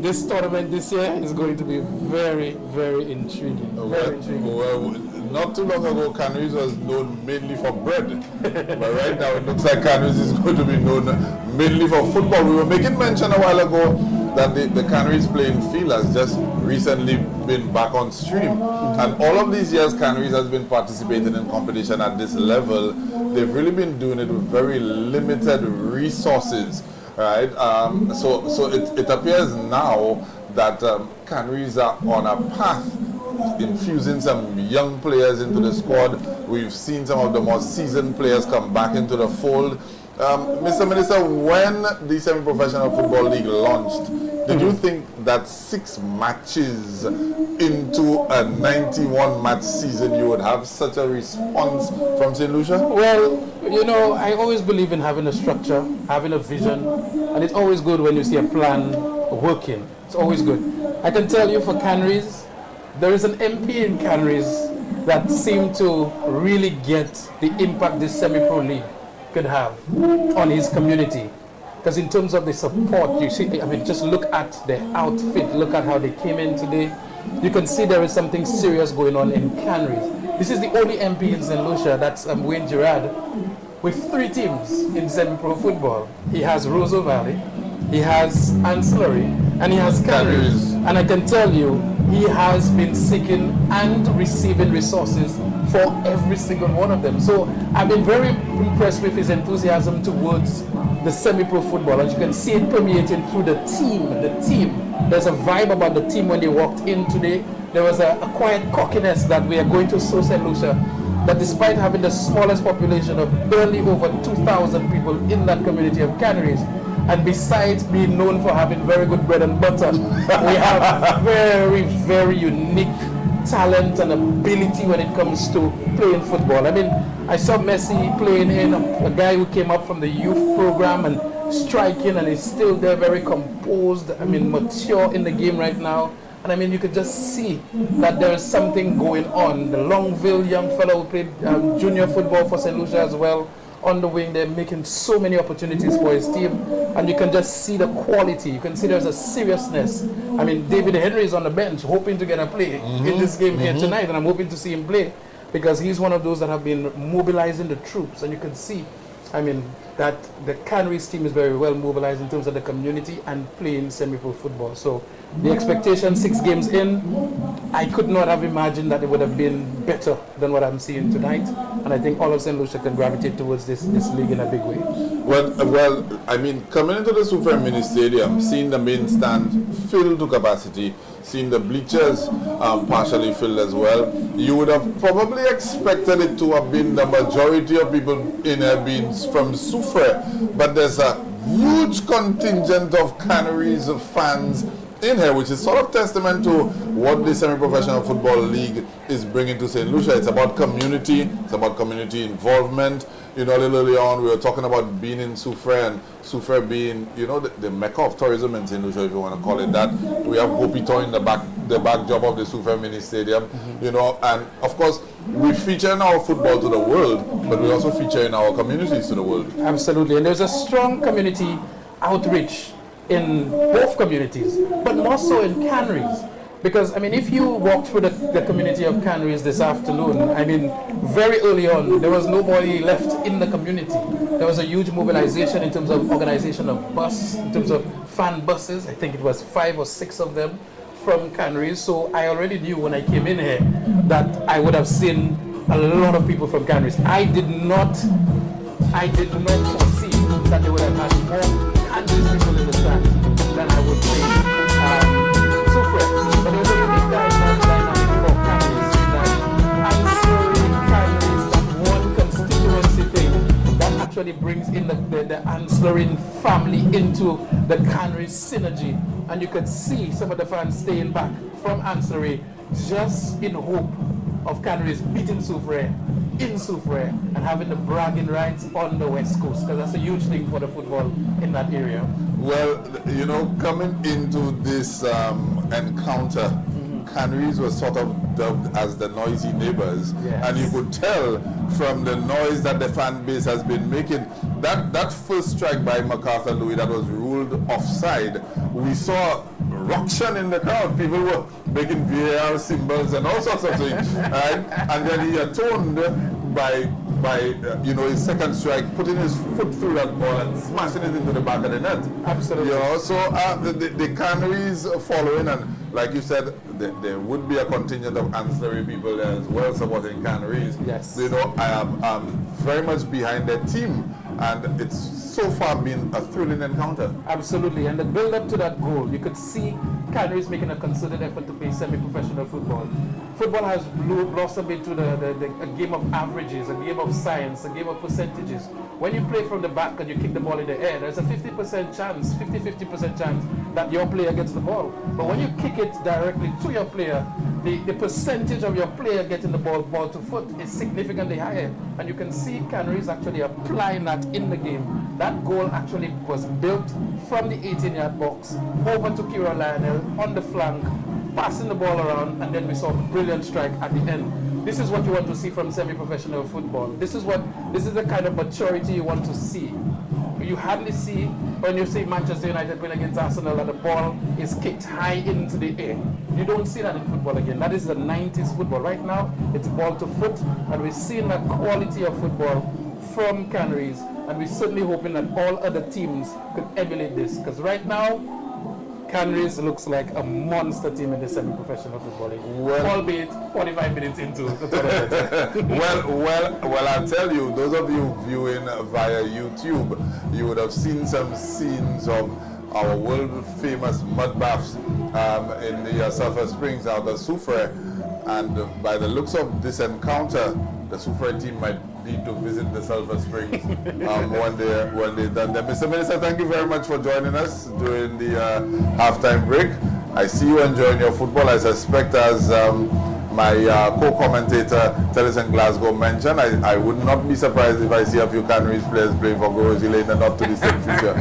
this tournament this year is going to be very, very intriguing. Well, not too long ago, Canaries was known mainly for bread. But right now, it looks like Canaries is going to be known mainly for football. We were making mention a while ago that the Canaries playing field has just recently been back on stream. And all of these years, Canaries has been participating in competition at this level. They've really been doing it with very limited resources, right? So it appears now that Canaries are on a path infusing some young players into the squad. We've seen some of the more seasoned players come back into the fold. Mr. Minister, when the Semi-Professional Football League launched, did you think that 6 matches into a 91-match season you would have such a response from St. Lucia? Well, I always believe in having a structure, having a vision, and it's always good when you see a plan working. It's always good. I can tell you for Canaries, there is an MP in Canaries that seemed to really get the impact this semi-pro league could have on his community. Because in terms of the support, you see, I mean, just look at the outfit, look at how they came in today. You can see there is something serious going on in Canaries. This is the only MP in St. Lucia, that's Wayne Gerard, with 3 teams in semi-pro football. He has Roseau Valley, he has Ancillary, and he has Canaries. And I can tell you, he has been seeking and receiving resources for every single one of them. So I've been very impressed with his enthusiasm towards the semi-pro football. As you can see it permeating through the team. There's a vibe about the team when they walked in today. There was a quiet cockiness that we are going to show St. Lucia, that despite having the smallest population of barely over 2,000 people in that community of Canaries, and besides being known for having very good bread and butter, we have very, very unique talent and ability when it comes to playing football. I mean, I saw Messi playing in, a guy who came up from the youth program and striking, and is still there, very composed, I mean, mature in the game right now. And I mean, you could just see that there is something going on. The Longville young fellow who played junior football for St. Lucia as well, on the wing, they're making so many opportunities for his team, and you can just see the quality. You can see there's a seriousness. I mean, David Henry is on the bench hoping to get a play in this game here tonight, and I'm hoping to see him play because he's one of those that have been mobilizing the troops, and you can see, I mean, that the Canaries team is very well mobilized in terms of the community and playing semi-pro football. So the expectation 6 games in, I could not have imagined that it would have been better than what I'm seeing tonight. And I think all of St. Lucia can gravitate towards this league in a big way. Well, I mean, coming into the Soufriere Mini Stadium, seeing the main stand filled to capacity, seeing the bleachers partially filled as well, you would have probably expected it to have been the majority of people in here being from Soufriere. But there's a huge contingent of Canaries fans in here, which is sort of testament to what the Semi-Professional Football League is bringing to St. Lucia. It's about community, it's about community involvement. you know, a little earlier on, we were talking about being in Soufriere, and Soufriere being, you know, the mecca of tourism in St. Lucia, if you want to call it that. We have Gopito in the backdrop of the Soufriere mini stadium, you know, and of course, we feature in our football to the world, but we also feature in our communities to the world. Absolutely, and there's a strong community outreach in both communities, but more so in Canaries. Because, I mean, if you walk through the community of Canaries this afternoon, I mean, very early on, there was nobody left in the community. There was a huge mobilization in terms of organization of bus, in terms of fan buses. I think it was 5 or 6 of them from Canaries. So I already knew when I came in here that I would have seen a lot of people from Canaries. I did not foresee that they would have had more Canaries people in the stand than I would say. Soufriere. But there was a unique dynamic for Canaries in that answering Canaries, that one constituency thing that actually brings in the answering family into the Canaries synergy. And you could see some of the fans staying back from Ancillary just in hope of Canaries beating Soufriere in Soufriere and having the bragging rights on the West Coast, because that's a huge thing for the football in that area. Well, you know, coming into this encounter, Canaries was sort of dubbed as the noisy neighbors, yes. And you could tell from the noise that the fan base has been making. That first strike by MacArthur Louis that was ruled offside, we saw ruction in the crowd. People were making VAR symbols and all sorts of things, right? And then he atoned by you know, his second strike, putting his foot through that ball and smashing it into the back of the net. Absolutely. You know, so the Canaries following, and like you said, there would be a contingent of ancillary people there as well supporting Canaries. Yes. You know, I am very much behind their team, and it's so far been a thrilling encounter. Absolutely, and the build-up to that goal, you could see Canaries making a concerted effort to play semi-professional football. Football has blossomed into a game of averages, a game of science, a game of percentages. When you play from the back and you kick the ball in the air, there's a 50% chance, 50% chance that your player gets the ball. But when you kick it directly to your player, the percentage of your player getting the ball to foot is significantly higher. And you can see Canaries actually applying that in the game. That goal actually was built from the 18-yard box over to Kira Lionel on the flank, passing the ball around, and then we saw a brilliant strike at the end. This is what you want to see from semi-professional football. This is the kind of maturity you want to see. You hardly see when you see Manchester United win against Arsenal that the ball is kicked high into the air. You don't see that in football again. That is the 90s football. Right now, it's ball to foot, and we're seeing that quality of football from Canaries, and we're certainly hoping that all other teams could emulate this, because right now, Canaries looks like a monster team in the semi-professional football league, albeit 45 minutes into the tournament. well, I'll tell you, those of you viewing via YouTube, you would have seen some scenes of our world-famous mud baths in the Sulphur Springs out of Soufriere, and by the looks of this encounter, the Soufriere team might need to visit the Sulphur Springs when they're done there. Mr. Minister, thank you very much for joining us during the halftime break. I see you enjoying your football. I suspect, as my co-commentator Tellison Glasgow mentioned, I would not be surprised if I see a few Canaries players playing for Gorozile in the not too distant future.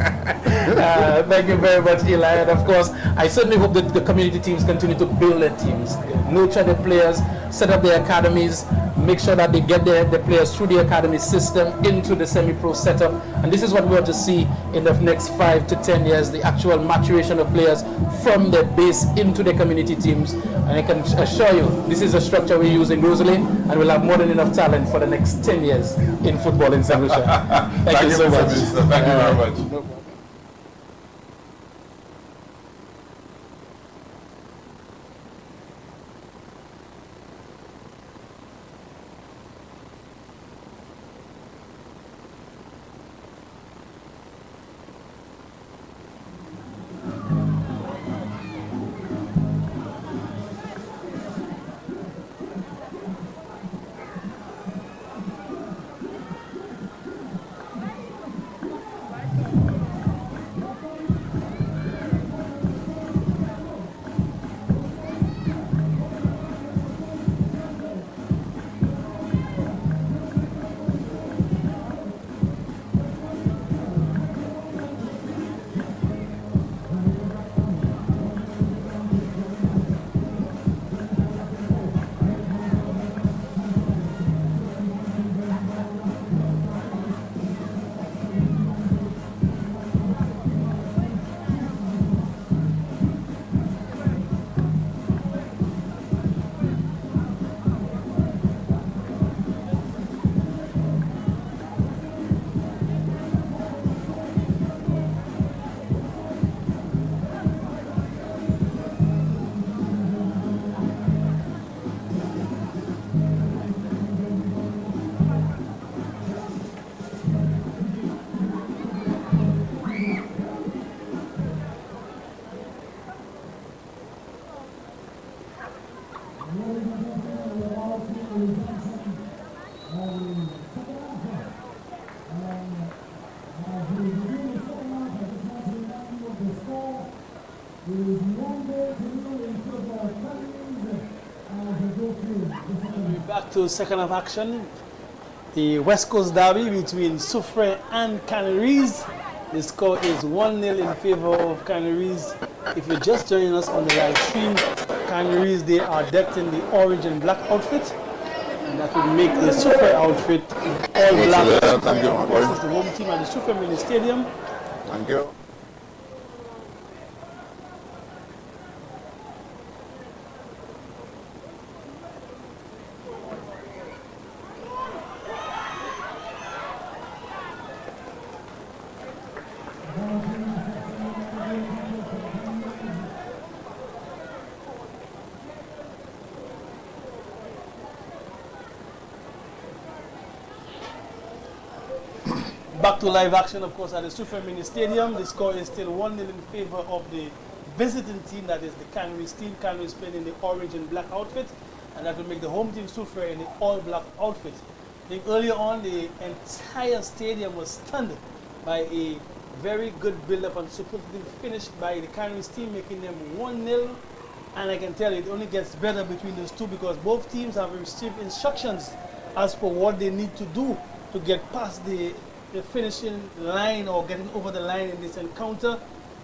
Thank you very much, Eli. And of course, I certainly hope that the community teams continue to build their teams, nurture their players, set up their academies, make sure that they get the players through the academy system into the semi-pro setup. And this is what we want to see in the next 5 to 10 years, the actual maturation of players from their base into the community teams. And I can assure you, this is a structure we use in Rosalie, and we'll have more than enough talent for the next 10 years in football in St. Lucia. Thank you so much. Thank you very much. No problem. to second half action. The West Coast derby between Soufriere and Canaries. The score is 1-0 in favor of Canaries. If you're just joining us on the live stream, Canaries, they are decked in the orange and black outfit. And that would make the Soufriere outfit all black. Thank you, my boy. This is the home team at the Soufriere Mini Stadium. Thank you. Back to live action, of course, at the Soufriere Mini Stadium. The score is still 1-0 in favor of the visiting team, that is the Canaries team. Canaries playing in the orange and black outfit, and that will make the home team Soufriere in the all-black outfit. I think earlier on, the entire stadium was stunned by a very good build-up and superlative finish by the Canaries team, making them 1-0. And I can tell you, it only gets better between those two because both teams have received instructions as for what they need to do to get past the finishing line or getting over the line in this encounter.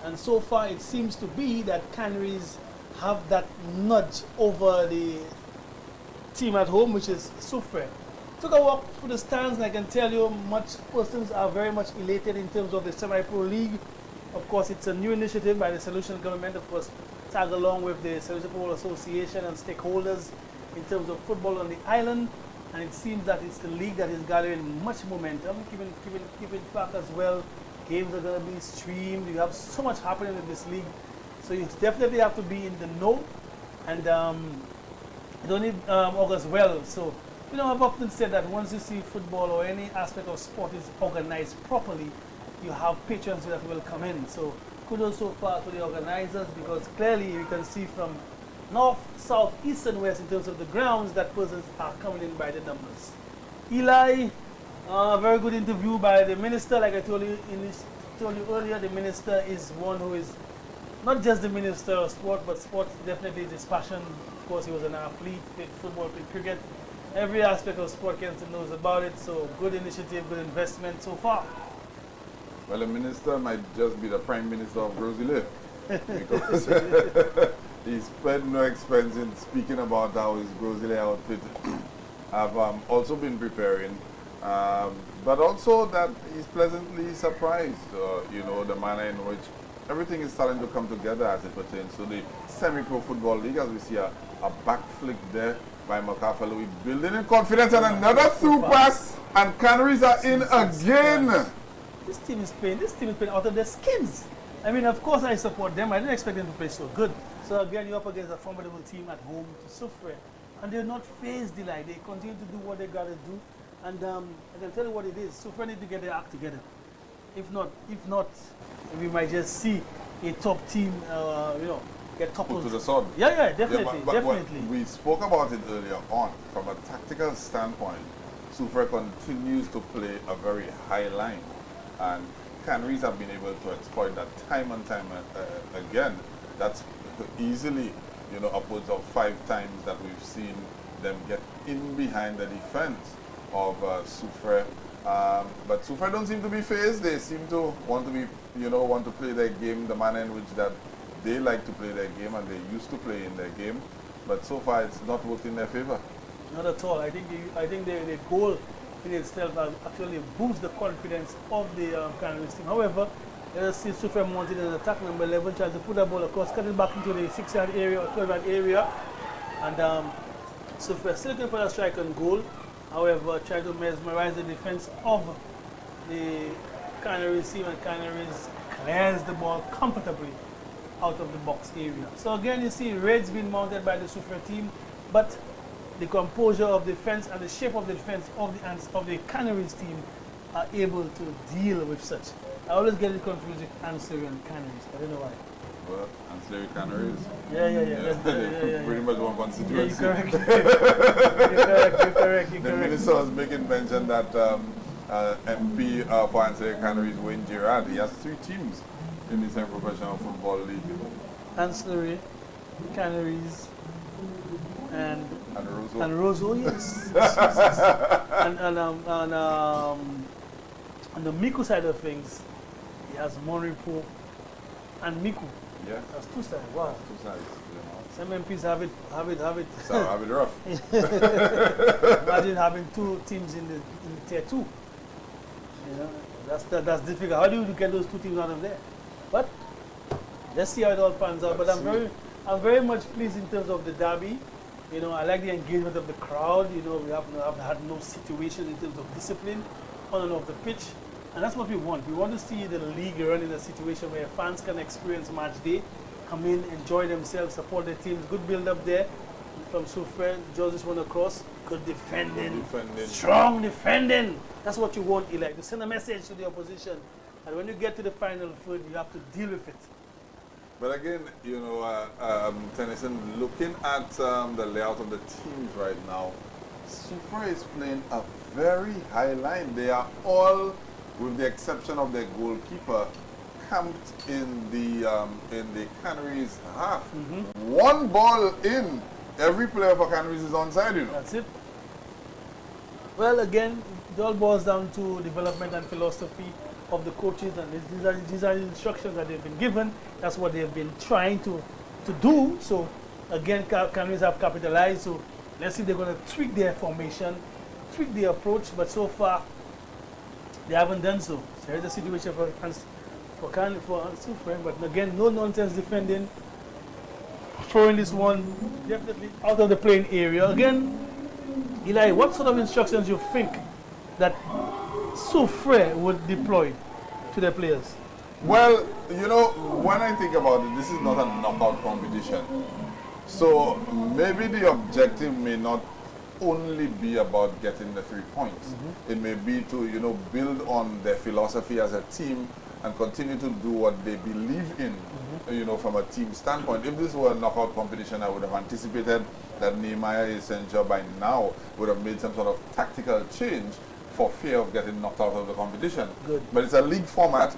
And so far it seems to be that Canaries have that nudge over the team at home, which is Soufriere. Took a walk through the stands, and I can tell you persons are very much elated in terms of the Semi-Pro League. Of course, it's a new initiative by the Solution government, of course, tag along with the Solution Football Association and stakeholders in terms of football on the island. And it seems that it's the league that is gathering much momentum, keeping track as well. Games are going to be streamed. You have so much happening in this league. So you definitely have to be in the know. And it only augurs well. So, you know, I've often said that once you see football or any aspect of sport is organized properly, you have patrons that will come in. So kudos so far to the organizers, because clearly you can see from north, south, east, and west in terms of the grounds that persons are coming in by the numbers. Eli, very good interview by the minister. Like I told you earlier, the minister is one who is not just the minister of sport, but sports definitely is his passion. Of course, he was an athlete, played football, played cricket. Every aspect of sport, Kenton knows about it. So good initiative, good investment so far. Well, the minister might just be the prime minister of Grosley, because he spent no expense in speaking about how his Grosley outfit have also been preparing, but also that he's pleasantly surprised, you know, the manner in which everything is starting to come together as it pertains to the Semi-Pro Football League, as we see a back flick there by Makafalo, building in confidence, and another through pass, and Canaries are in again. This team is playing out of their skins. I mean, of course I support them. I didn't expect them to play so good. So again, you're up against a formidable team at home to Soufriere. And they're not phased, Eli. They continue to do what they got to do. And I can tell you what it is. Soufriere need to get their act together. If not, we might just see a top team, you know, get toppled. Put to the sword. Yeah, definitely, yeah, but definitely. We spoke about it earlier on. From a tactical standpoint, Soufriere continues to play a very high line. And Canaries have been able to exploit that time and time again. That's easily, you know, upwards of 5 times that we've seen them get in behind the defense of Soufriere. But Soufriere don't seem to be phased. They seem to want to be, you know, want to play their game the manner in which that they like to play their game and they used to play in their game. But so far, it's not worked in their favor. Not at all. I think the goal in itself actually boosts the confidence of the Canaries team. However, let us see Soufriere mounted in attack, number 11, tries to put the ball across, cut it back into the 6-yard area or 12-yard area. And Soufriere still looking for a strike on goal. However, trying to mesmerize the defense of the Canaries team, and Canaries clears the ball comfortably out of the box area. So again, you see raids being mounted by the Soufriere team, but the composure of defense and the shape of the defense of the Canaries team are able to deal with such. I always get it confused with Ancillary and Canaries. I don't know why. Well, Ancillary Canaries. Yeah. Pretty much one constituency. Yeah, you're correct. You're correct. The minister was making mention that MP for Ancillary Canaries, Wayne Gerard, he has 3 teams in the semi-professional football league. Ancillary, Canaries, and Roseau. And Roseau, yes. Yes, yes, yes. On the Miku side of things, he has Monripo and Miku. Yeah. That's two sides. Wow. Two sides, you know. Some MPs have it. So have it rough. Imagine having two teams in the tier 2. You know, that's difficult. How do you get those two teams out of there? But let's see how it all pans out. But I'm very much pleased in terms of the derby. You know, I like the engagement of the crowd. You know, we have had no situation in terms of discipline on and off the pitch. And that's what we want. We want to see the league run in a situation where fans can experience match day, come in, enjoy themselves, support their teams. Good build up there from Soufriere. George went across. Good defending. Strong defending. That's what you want, Eli, to send a message to the opposition. And when you get to the final third, you have to deal with it. But again, you know, Tennyson, looking at the layout of the teams right now, Soufriere is playing a very high line. They are all, with the exception of their goalkeeper, camped in the Canaries half. One ball in, every player for Canaries is onside, you know. That's it. Well, again, it all boils down to development and philosophy of the coaches, and these are the instructions that they've been given. That's what they've been trying to do. So, again, Canaries have capitalized. So, let's see if they're going to tweak their formation, tweak their approach. But so far, they haven't done so. So here's the situation for Soufriere. But again, no nonsense defending. Throwing this one definitely out of the playing area. Again, Eli, what sort of instructions you think that Soufriere would deploy to their players? Well, you know, when I think about it, this is not a knockout competition. So maybe the objective may not only be about getting the 3 points. It may be to, you know, build on their philosophy as a team and continue to do what they believe in, you know, from a team standpoint. If this were a knockout competition, I would have anticipated that Nehemiah Essentia by now would have made some sort of tactical change for fear of getting knocked out of the competition. Good. But it's a league format.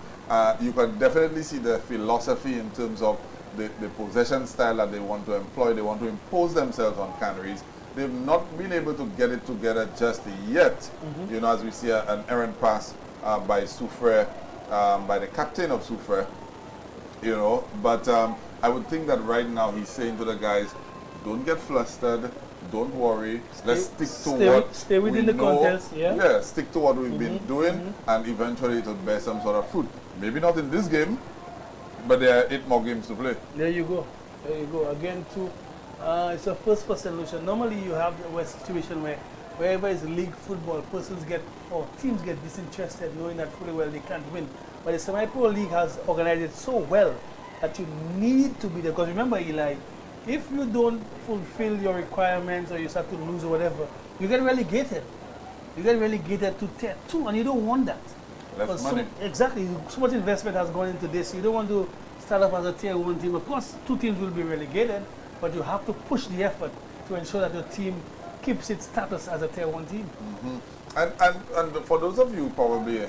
You can definitely see the philosophy in terms of the possession style that they want to employ. They want to impose themselves on Canaries. They've not been able to get it together just yet. You know, as we see an errant pass by Soufriere, by the captain of Soufriere, you know. But I would think that right now he's saying to the guys, don't get flustered, don't worry, let's stick to stay within the contest. Yeah, stick to what we've been doing, and eventually it'll bear some sort of fruit. Maybe not in this game, but there are 8 more games to play. There you go. There you go. Again, it's a first solution. Normally you have a situation where wherever it's league football, teams get disinterested knowing that fully well they can't win. But the semi-pro league has organized it so well that you need to be there. Because remember, Eli, if you don't fulfill your requirements or you start to lose or whatever, you get relegated. You get relegated to tier 2, and you don't want that. Less money. Exactly. So much investment has gone into this. You don't want to start off as a tier 1 team. Of course, 2 teams will be relegated, but you have to push the effort to ensure that your team keeps its status as a tier 1 team. And for those of you probably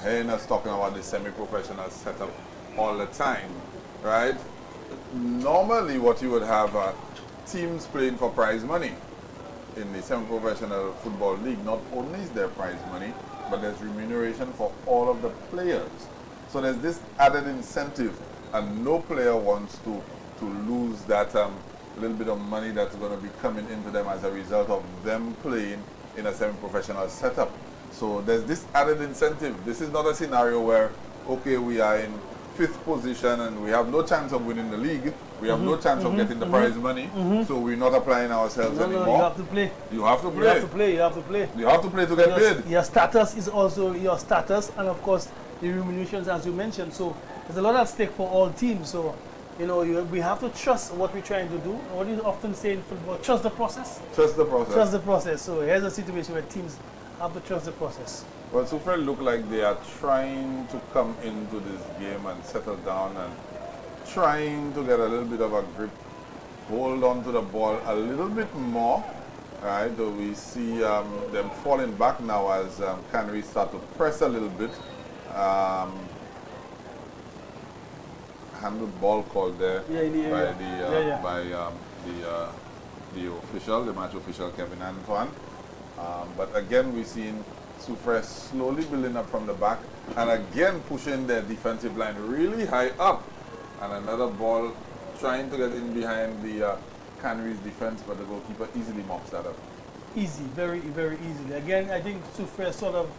hearing us talking about the semi-professional setup all the time, right? Normally what you would have are teams playing for prize money. In the semi-professional football league, not only is there prize money, but there's remuneration for all of the players. So there's this added incentive, and no player wants to lose that little bit of money that's going to be coming into them as a result of them playing in a semi-professional setup. So there's this added incentive. This is not a scenario where, okay, we are in 5th position and we have no chance of winning the league. We have no chance of getting the prize money. So we're not applying ourselves anymore. No, you have to play. You have to play. You have to play. You have to play. You have to play to get paid. Your status is also your status, and of course the remunerations, as you mentioned. So there's a lot at stake for all teams. So you know, we have to trust what we're trying to do. What do you often say in football? Trust the process. Trust the process. Trust the process. So here's a situation where teams have to trust the process. Well, Soufriere look like they are trying to come into this game and settle down and trying to get a little bit of a grip, hold on to the ball a little bit more. Right, so we see them falling back now as Canaries start to press a little bit. Handled ball called there by the the match official, Kevin Antoine. But again, we've seen Soufriere slowly building up from the back and again pushing their defensive line really high up. And another ball trying to get in behind the Canaries defense, but the goalkeeper easily mops that up. Easy, very, very easily. Again, I think Soufriere sort of,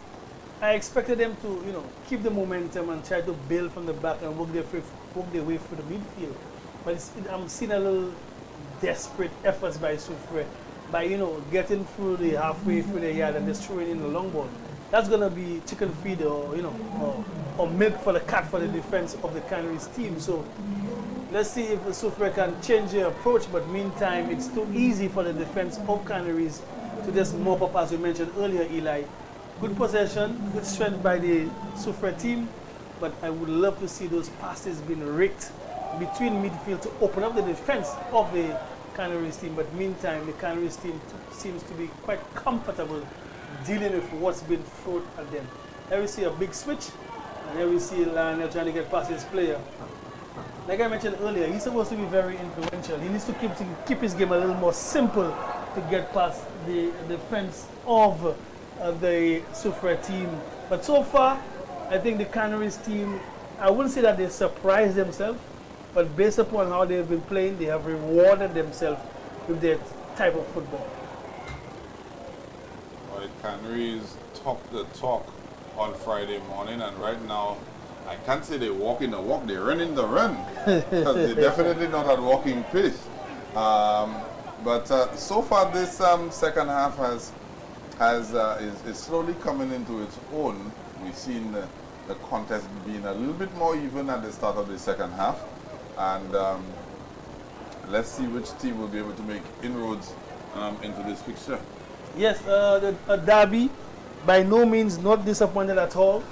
I expected them to, keep the momentum and try to build from the back and work their way through the midfield. But I'm seeing a little desperate efforts by Soufriere by, getting through the halfway through the yard and just throwing in the long ball. That's going to be chicken feed or milk for the cat for the defense of the Canaries team. So let's see if Soufriere can change their approach, but meantime, it's too easy for the defense of Canaries to just mop up, as we mentioned earlier, Eli. Good possession, good strength by the Soufriere team, but I would love to see those passes being raked between midfield to open up the defense of the Canaries team. But meantime, the Canaries team seems to be quite comfortable dealing with what's been thrown at them. There we see a big switch, and there we see Lionel trying to get past his player. Like I mentioned earlier, he's supposed to be very influential. He needs to keep his game a little more simple to get past the defense of the Soufriere team. But so far, I think the Canaries team, I wouldn't say that they surprised themselves, but based upon how they've been playing, they have rewarded themselves with their type of football. Well, the Canaries talk the talk on Friday morning, and right now, I can't say they're walking the walk, they're running the run. Because they're definitely not at walking pace. But so far, this second half is slowly coming into its own. We've seen the contest being a little bit more even at the start of the second half. And let's see which team will be able to make inroads into this fixture. Yes, a derby, by no means not disappointed at all.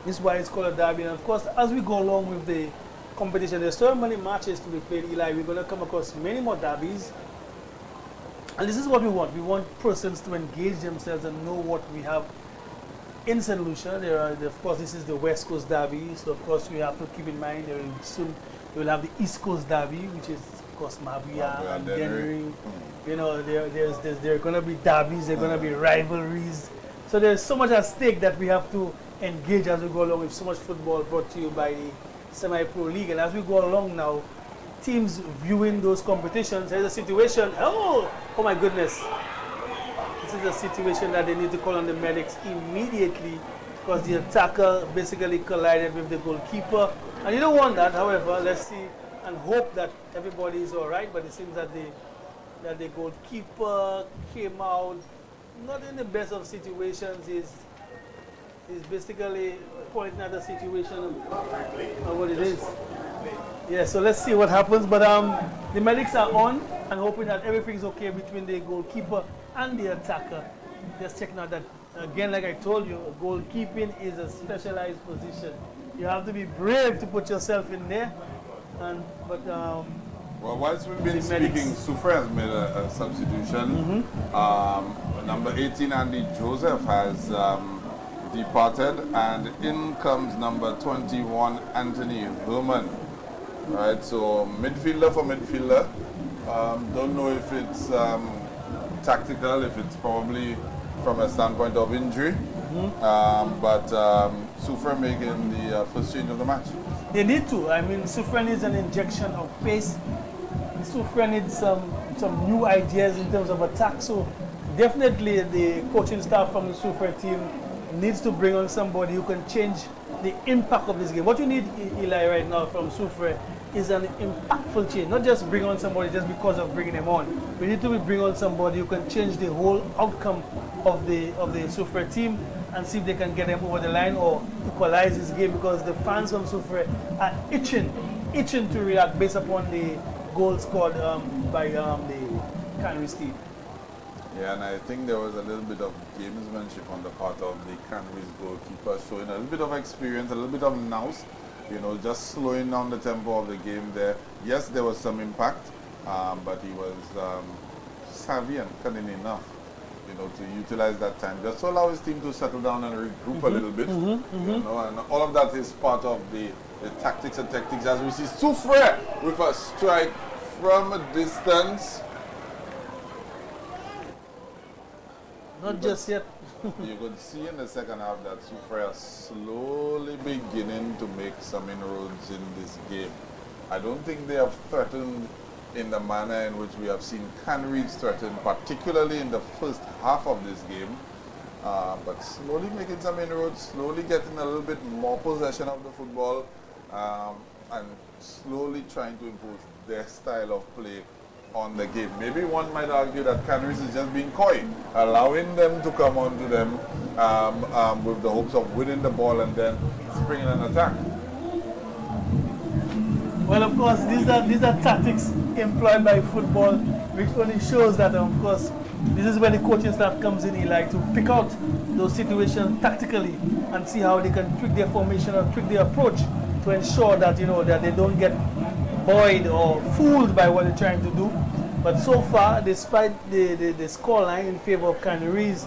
This is why it's called a derby. And of course, as we go along with the competition, there's so many matches to be played, Eli. We're going to come across many more derbies. And this is what we want. We want persons to engage themselves and know what we have in St. Lucia. Of course, this is the West Coast Derby. So, of course, we have to keep in mind soon we will have the East Coast Derby, which is, of course, Mavia and Dennery. There are going to be derbies, there are going to be rivalries. So there's so much at stake that we have to engage as we go along with so much football brought to you by the Semi-Pro League. And as we go along now, teams viewing those competitions, there's a situation, oh my goodness. This is a situation that they need to call on the medics immediately because the attacker basically collided with the goalkeeper. And you don't want that, however, let's see and hope that everybody is all right. But it seems that the goalkeeper came out not in the best of situations. He's basically pointing at the situation of what it is. Yeah, so let's see what happens. But the medics are on and hoping that everything's okay between the goalkeeper and the attacker. Just checking out that, again, like I told you, goalkeeping is a specialized position. You have to be brave to put yourself in there. Well, whilst we've been speaking, Soufriere has made a substitution. Number 18, Andy Joseph, has departed, and in comes number 21, Anthony Herman. Right, so midfielder for midfielder. Don't know if it's tactical, if it's probably from a standpoint of injury. But Soufriere making the first change of the match. They need to. I mean, Soufriere needs an injection of pace. Soufriere needs some new ideas in terms of attack. So definitely the coaching staff from the Soufriere team needs to bring on somebody who can change the impact of this game. What you need, Eli, right now from Soufriere is an impactful change. Not just bring on somebody just because of bringing them on. We need to bring on somebody who can change the whole outcome of the Soufriere team and see if they can get them over the line or equalize this game, because the fans from Soufriere are itching to react based upon the goal scored by the Canaries team. Yeah, and I think there was a little bit of gamesmanship on the part of the Canaries goalkeeper, showing a little bit of experience, a little bit of nous, just slowing down the tempo of the game there. Yes, there was some impact, but he was savvy and cunning enough, to utilize that time, just to allow his team to settle down and regroup a little bit. And all of that is part of the tactics and techniques, as we see Soufriere with a strike from a distance. Not just yet. You could see in the second half that Soufriere are slowly beginning to make some inroads in this game. I don't think they have threatened in the manner in which we have seen Canaries threaten, particularly in the first half of this game. But slowly making some inroads, slowly getting a little bit more possession of the football, and slowly trying to impose their style of play on the game. Maybe one might argue that Canaries is just being coy, allowing them to come onto them with the hopes of winning the ball and then springing an attack. Well, of course, these are tactics employed by football, which only shows that, of course, this is where the coaching staff comes in, Eli, to pick out those situations tactically and see how they can tweak their formation or tweak their approach to ensure that, that they don't get buoyed or fooled by what they're trying to do. But so far, despite the scoreline in favor of Canaries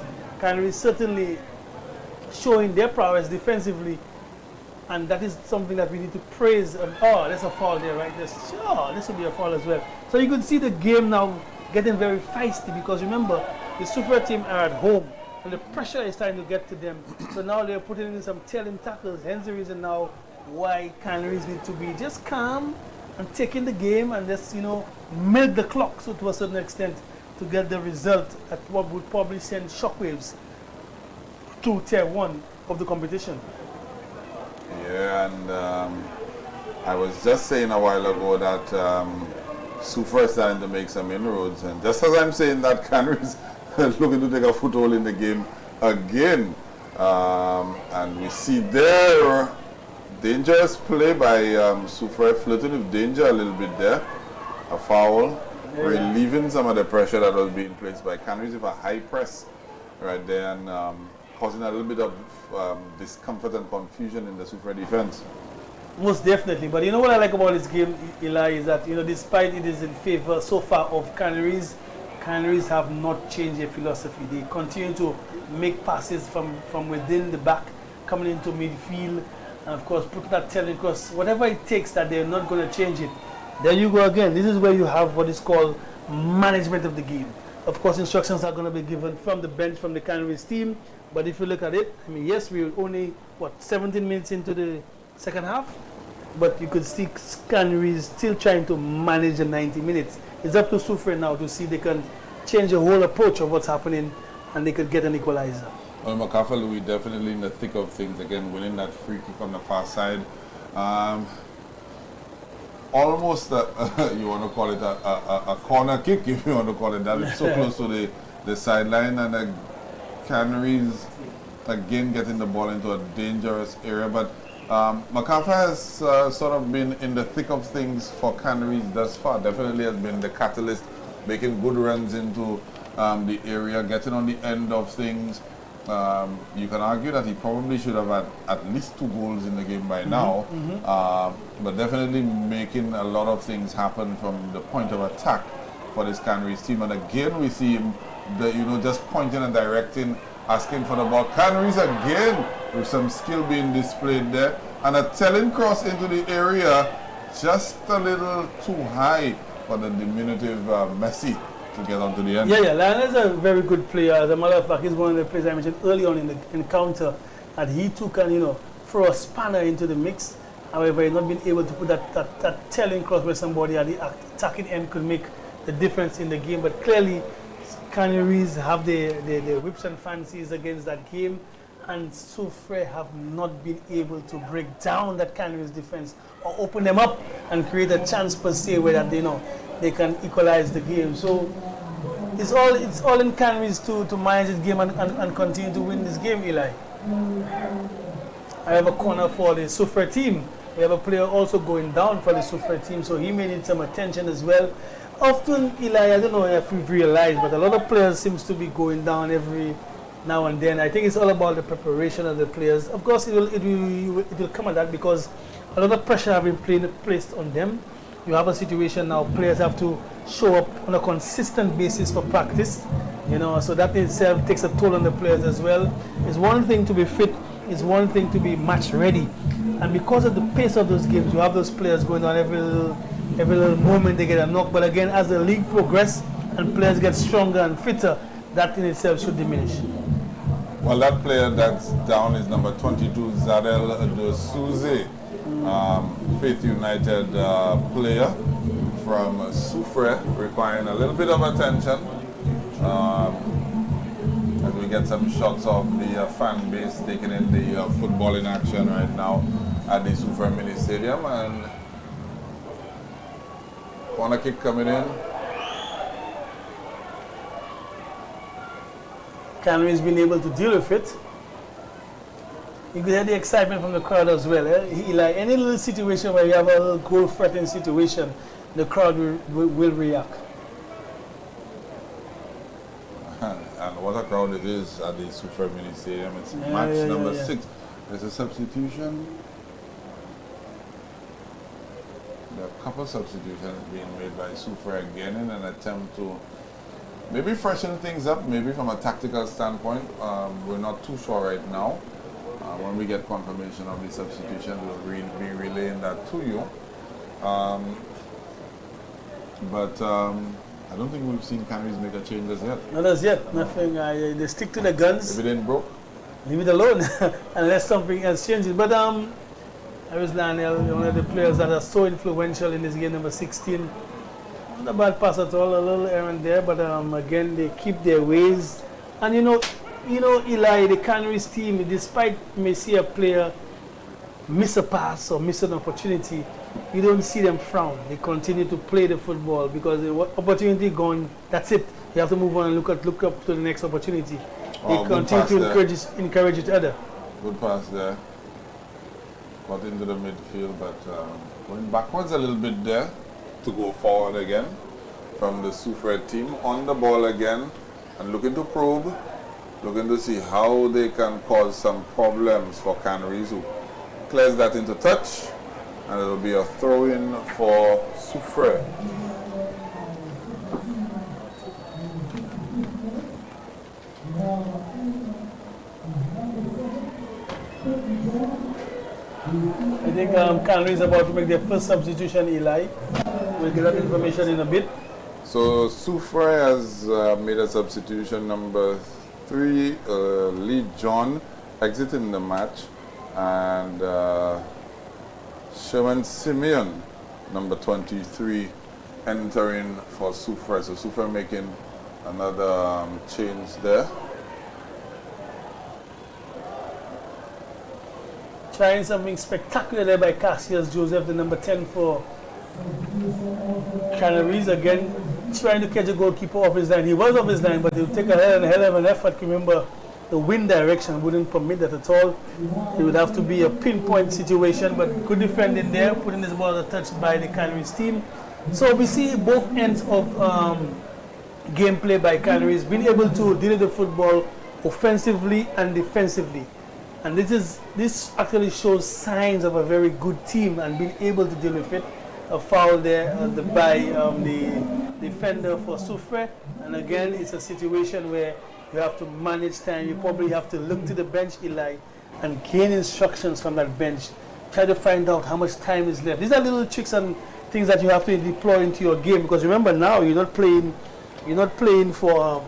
certainly showing their prowess defensively. And that is something that we need to praise. Oh, there's a foul there, right? This will be a foul as well. So you could see the game now getting very feisty, because remember, the Soufriere team are at home and the pressure is starting to get to them. So now they're putting in some telling tackles. Hence the reason now why Canaries need to be just calm and taking the game and just, milk the clock, so to a certain extent, to get the result at what would probably send shockwaves to tier 1 of the competition. Yeah, and I was just saying a while ago that Soufriere is starting to make some inroads, and just as I'm saying that, Canaries is looking to take a foothold in the game again. And we see there dangerous play by Soufriere, flirting with danger a little bit there. A foul, relieving some of the pressure that was being placed by Canaries with a high press right there, and causing a little bit of discomfort and confusion in the Soufriere defense. Most definitely. But you know what I like about this game, Eli, is that, despite it is in favor so far of Canaries, Canaries have not changed their philosophy. They continue to make passes from within the back, coming into midfield, and of course put that telling across. Whatever it takes, that they're not going to change it. There you go again. This is where you have what is called management of the game. Of course, instructions are going to be given from the bench, from the Canaries team. But if you look at it, yes, we're only, 17 minutes into the second half? But you could see Canaries still trying to manage the 90 minutes. It's up to Soufriere now to see they can change the whole approach of what's happening and they could get an equalizer. Well, Makafa Louis definitely in the thick of things, again, winning that free kick on the far side. Almost, you want to call it a corner kick, if you want to call it that. It's so close to the sideline, and the Canaries again getting the ball into a dangerous area. But Makafa has sort of been in the thick of things for Canaries thus far. Definitely has been the catalyst, making good runs into the area, getting on the end of things. You can argue that he probably should have had at least 2 goals in the game by now, but definitely making a lot of things happen from the point of attack for this Canaries team. And again, we see him, just pointing and directing, asking for the ball. Canaries again with some skill being displayed there, and a telling cross into the area, just a little too high for the diminutive Messi to get onto the end. Yeah, Lionel's a very good player. As a matter of fact, he's one of the players I mentioned early on in the encounter, and he too can, throw a spanner into the mix. However, he's not been able to put that telling cross where somebody at the attacking end could make the difference in the game. But clearly, Canaries have their whips and fancies against that game, and Soufriere have not been able to break down that Canaries defense or open them up and create a chance per se where that they can equalize the game. So it's all in Canaries to manage this game and continue to win this game, Eli. I have a corner for the Soufriere team. We have a player also going down for the Soufriere team, so he may need some attention as well. Often, Eli, I don't know if you've realized, but a lot of players seems to be going down every now and then. I think it's all about the preparation of the players. Of course, it will come at that, because a lot of pressure have been placed on them. You have a situation now, players have to show up on a consistent basis for practice, so that in itself takes a toll on the players as well. It's one thing to be fit, it's one thing to be match ready. And because of the pace of those games, you have those players going on every little moment they get a knock. But again, as the league progresses and players get stronger and fitter, that in itself should diminish. Well, that player that's down is number 22, Zadel de Souze, Faith United player from Soufriere, requiring a little bit of attention. As we get some shots of the fan base taking in the football in action right now at the Soufriere Mini Stadium, and corner kick coming in. Canaries been able to deal with it. You could hear the excitement from the crowd as well. Like any little situation where you have a little goal-threatening situation, the crowd will react. And what a crowd it is at the Soufriere Mini Stadium. It's match number 6. There's a substitution. There are a couple of substitutions being made by Soufriere again in an attempt to maybe freshen things up, maybe from a tactical standpoint. We're not too sure right now. When we get confirmation of the substitution, we'll be relaying that to you. But I don't think we've seen Canaries make a change as yet. Not as yet, nothing. They stick to the guns. If it ain't broke, leave it alone unless something else changes. But Harris Lionel, one of the players that are so influential in this game, number 16. Not a bad pass at all, a little errand there, but again they keep their ways. And you know, Eli, the Canaries team, despite may see a player miss a pass or miss an opportunity, you don't see them frown. They continue to play the football because the opportunity gone, that's it. You have to move on and look up to the next opportunity. They continue to encourage each other. Good pass there. Got into the midfield, but going backwards a little bit there to go forward again from the Soufriere team. On the ball again and looking to probe, looking to see how they can cause some problems for Canaries, who clears that into touch, and it'll be a throw-in for Soufriere. I think Canaries about to make their first substitution, Eli. We'll get that information in a bit. So Soufriere has made a substitution, number 3, Lee John, exiting the match, and Sherman Simeon, number 23, entering for Soufriere. So Soufriere making another change there. Trying something spectacular there by Cassius Joseph, the number 10 for Canaries. Again, trying to catch a goalkeeper off his line. He was off his line, but it would take a hell of an effort. Remember, the wind direction wouldn't permit that at all. It would have to be a pinpoint situation, but good defending there, putting this ball touched by the Canaries team. So we see both ends of gameplay by Canaries being able to deal with the football offensively and defensively. And this actually shows signs of a very good team and being able to deal with it. A foul there by the defender for Soufriere. And again, it's a situation where you have to manage time. You probably have to look to the bench, Eli, and gain instructions from that bench. Try to find out how much time is left. These are little tricks and things that you have to deploy into your game, because remember now you're not playing for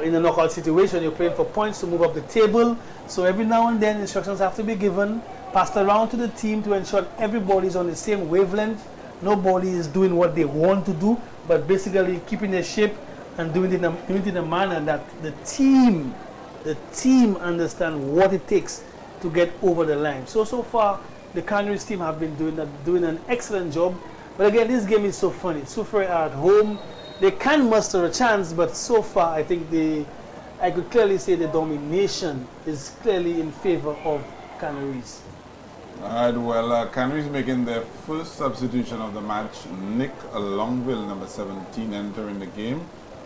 in a knockout situation. You're playing for points to move up the table. So every now and then instructions have to be given, passed around to the team to ensure everybody's on the same wavelength. Nobody is doing what they want to do, but basically keeping their shape and doing it in a manner that the team understand what it takes to get over the line. So far the Canaries team have been doing an excellent job. But again, this game is so funny. Soufriere are at home. They can muster a chance, but so far I think I could clearly say the domination is clearly in favor of Canaries. Alright, well, Canaries making their first substitution of the match. Nick Longville, number 17, entering the game,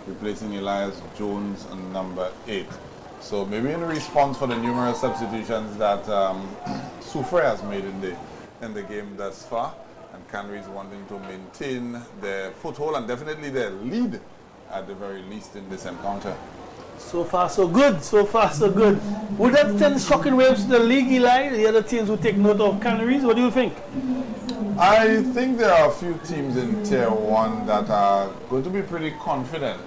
replacing Elias Jones, number 8. So maybe in response for the numerous substitutions that Soufriere has made in the game thus far, and Canaries wanting to maintain their foothold and definitely their lead at the very least in this encounter. So far so good, so far so good. Would that send shocking waves to the league, Eli? The other teams will take note of Canaries. What do you think? I think there are a few teams in Tier 1 that are going to be pretty confident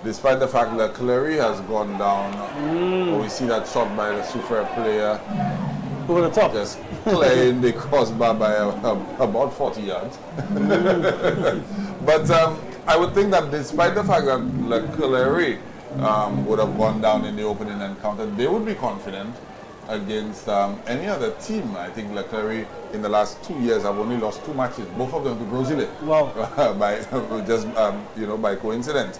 despite the fact that Canaries has gone down, we see that shot by the Soufriere player over the top. just clearing the crossbar by about 40 yards. But I would think that despite the fact that Canaries would have gone down in the opening encounter, they would be confident against any other team. I think Canaries in the last 2 years have only lost 2 matches, both of them to Grosile. Wow. By just by coincidence.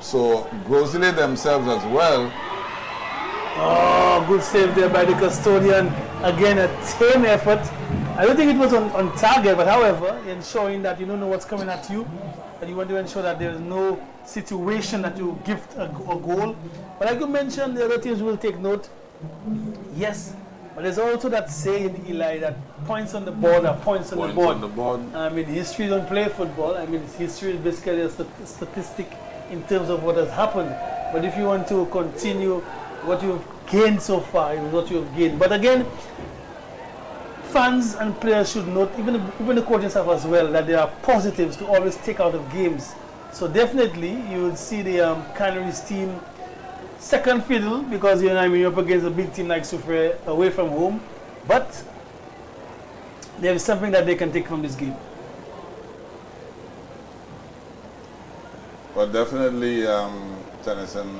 So Grosile themselves as well. Oh, good save there by the custodian. Again, a tame effort. I don't think it was on target, but however, ensuring that you don't know what's coming at you, and you want to ensure that there is no situation that you gift a goal. But like you mentioned, the other teams will take note. Yes, but there's also that saying, Eli, that points on the board are points on the board. I mean, history don't play football. I mean, history is basically a statistic in terms of what has happened. But if you want to continue what you've gained so far, is what you've gained. But again, fans and players should note, even the coaching staff as well, that there are positives to always take out of games. So definitely, you will see the Canaries team second fiddle, because you're up against a big team like Soufriere away from home. But there is something that they can take from this game. But definitely, Tennyson,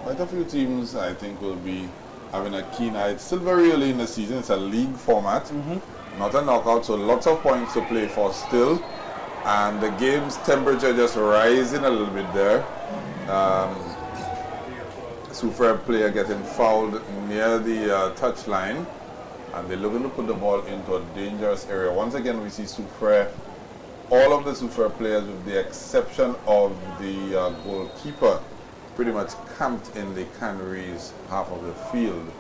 quite a few teams I think will be having a keen eye. It's still very early in the season. It's a league format, not a knockout, so lots of points to play for still. And the game's temperature just rising a little bit there. Soufriere player getting fouled near the touch line, and they're looking to put the ball into a dangerous area. Once again, we see Soufriere, all of the Soufriere players with the exception of the goalkeeper, pretty much camped in the Canaries half of the field.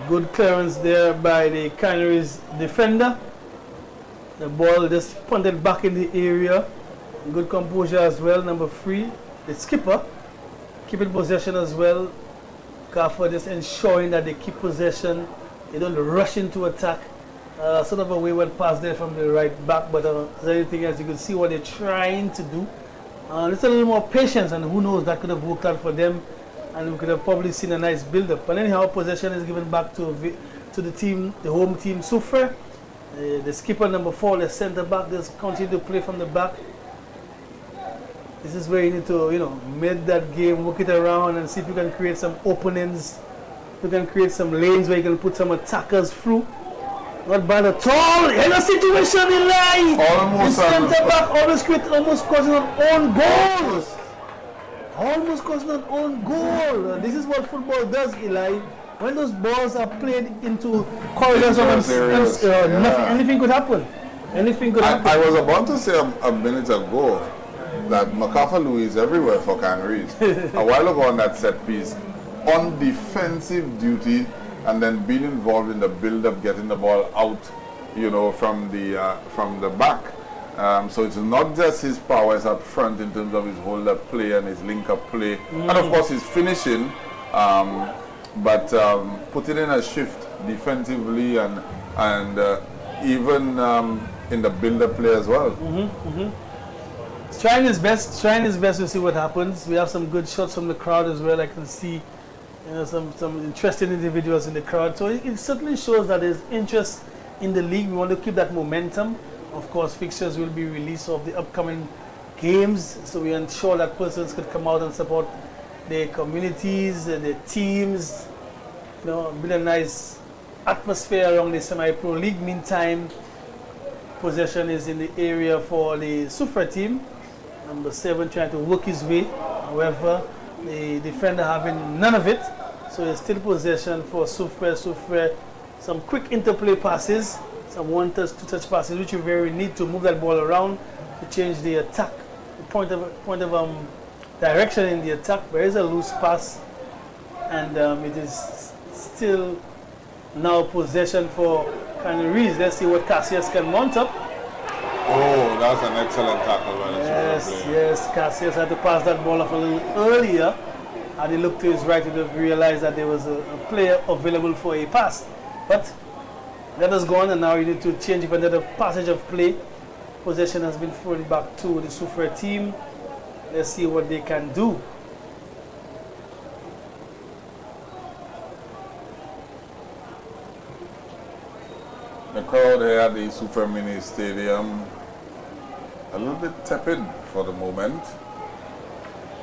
Good clearance there by the Canaries defender. The ball just punted back in the area. Good composure as well. Number 3, the skipper, keeping possession as well. Carfor just ensuring that they keep possession. They don't rush into attack. Sort of a wayward pass there from the right back, but anything else, you can see what they're trying to do. Just a little more patience, and who knows, that could have worked out for them, and we could have probably seen a nice build-up. But anyhow, possession is given back to the team, the home team, Soufriere. The skipper, number 4, the centre back, just continue to play from the back. This is where you need to, make that game, work it around, and see if you can create some openings. You can create some lanes where you can put some attackers through. Not bad at all. In a situation, Eli. Almost. The centre back almost causing an own goal. Almost causing an own goal. This is what football does, Eli. When those balls are played into corridors, anything could happen. Anything could happen. I was about to say a minute ago that MacArthur Louis is everywhere for Canaries. A while ago on that set piece, on defensive duty, and then being involved in the build-up, getting the ball out, from the back. So it's not just his prowess up front in terms of his hold-up play and his link-up play, and of course his finishing, but putting in a shift defensively and even in the build-up play as well. Trying his best to see what happens. We have some good shots from the crowd as well. I can see some interesting individuals in the crowd. So it certainly shows that there's interest in the league. We want to keep that momentum. Of course, fixtures will be released of the upcoming games, so we ensure that persons could come out and support their communities, their teams. Build a nice atmosphere around the semi-pro league. Meantime, possession is in the area for the Soufriere team. Number 7 trying to work his way. However, the defender having none of it. So it's still possession for Soufriere. Some quick interplay passes, some one-touch, two-touch passes, which you very need to move that ball around to change the attack, the point of direction in the attack. There is a loose pass, and it is still now possession for Canaries. Let's see what Cassius can mount up. Oh, that's an excellent tackle by the Soufriere player. Yes, Cassius had to pass that ball off a little earlier. Had he looked to his right, he would have realized that there was a player available for a pass. But that has gone, and now you need to change it for another passage of play. Possession has been thrown back to the Soufriere team. Let's see what they can do. The crowd here at the Soufriere Mini Stadium a little bit tepid for the moment.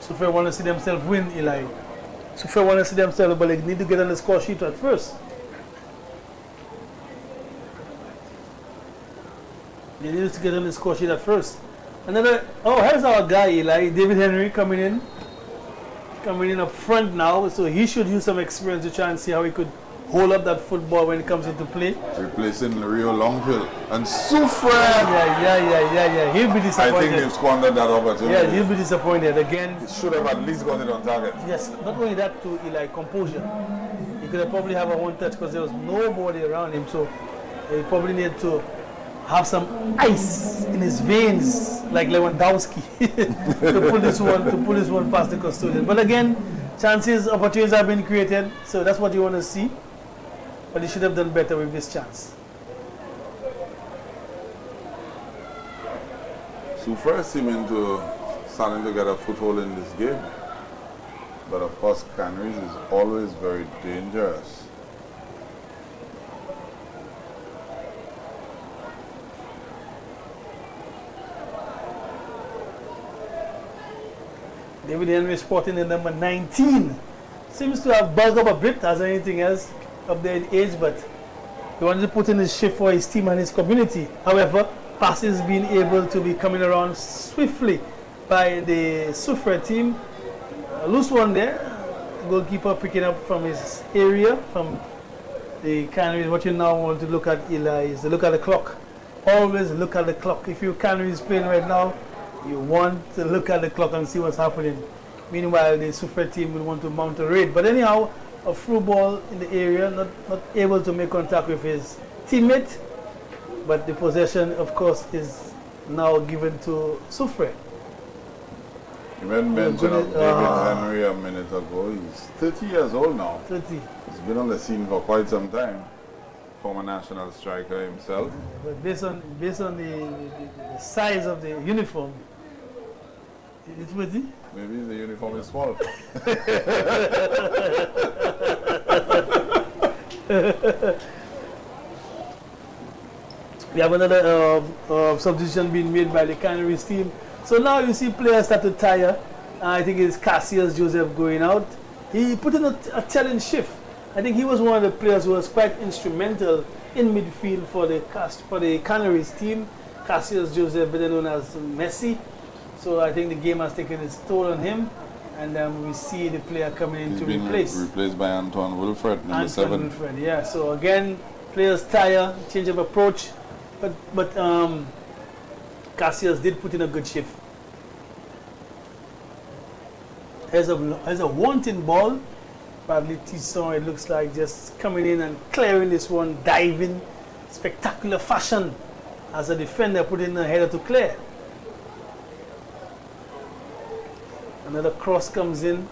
Soufriere want to see themselves win, Eli. Soufriere want to see themselves, but they need to get on the score sheet at first. They need to get on the score sheet at first. Another, oh, here's our guy, Eli. David Henry coming in up front now, so he should use some experience to try and see how he could hold up that football when it comes into play. Replacing Rio Longfield and Soufriere. Yeah. He'll be disappointed. I think they've squandered that opportunity. Yeah, he'll be disappointed again. He should have at least got it on target. Yes, not only that, to Eli, composure. He could have probably have a one touch because there was nobody around him, so he probably needed to have some ice in his veins, like Lewandowski, to pull this one past the custodian. But again, chances, opportunities have been created, so that's what you want to see. But he should have done better with this chance. Soufriere seeming to starting to get a foothold in this game. But of course, Canaries is always very dangerous. David Henry sporting the number 19. Seems to have bugged up a bit as anything else up there in age, but he wanted to put in his shift for his team and his community. However, passes being able to be coming around swiftly by the Soufriere team. A loose one there. Goalkeeper picking up from his area, from the Canaries. What you now want to look at, Eli, is to look at the clock. Always look at the clock. If you're Canaries playing right now, you want to look at the clock and see what's happening. Meanwhile, the Soufriere team will want to mount a raid. But anyhow, a through ball in the area, not able to make contact with his teammate. But the possession, of course, is now given to Soufriere. You made mention of David Henry a minute ago. He's 30 years old now. 30. He's been on the scene for quite some time. Former national striker himself. But based on the size of the uniform, it's worthy. Maybe the uniform is small. We have another substitution being made by the Canaries team. So now you see players start to tire. I think it's Cassius Joseph going out. He put in a telling shift. I think he was one of the players who was quite instrumental in midfield for the Canaries team. Cassius Joseph, better known as Messi. So I think the game has taken its toll on him, and we see the player coming in to replace. Replaced by Antoine Wilfred, number 7. Wilfred, yeah. So again, players tire, change of approach, but Cassius did put in a good shift. There's a wanting ball. Bradley Tisson, it looks like, just coming in and clearing this one, diving, spectacular fashion as a defender, putting a header to clear. Another cross comes in.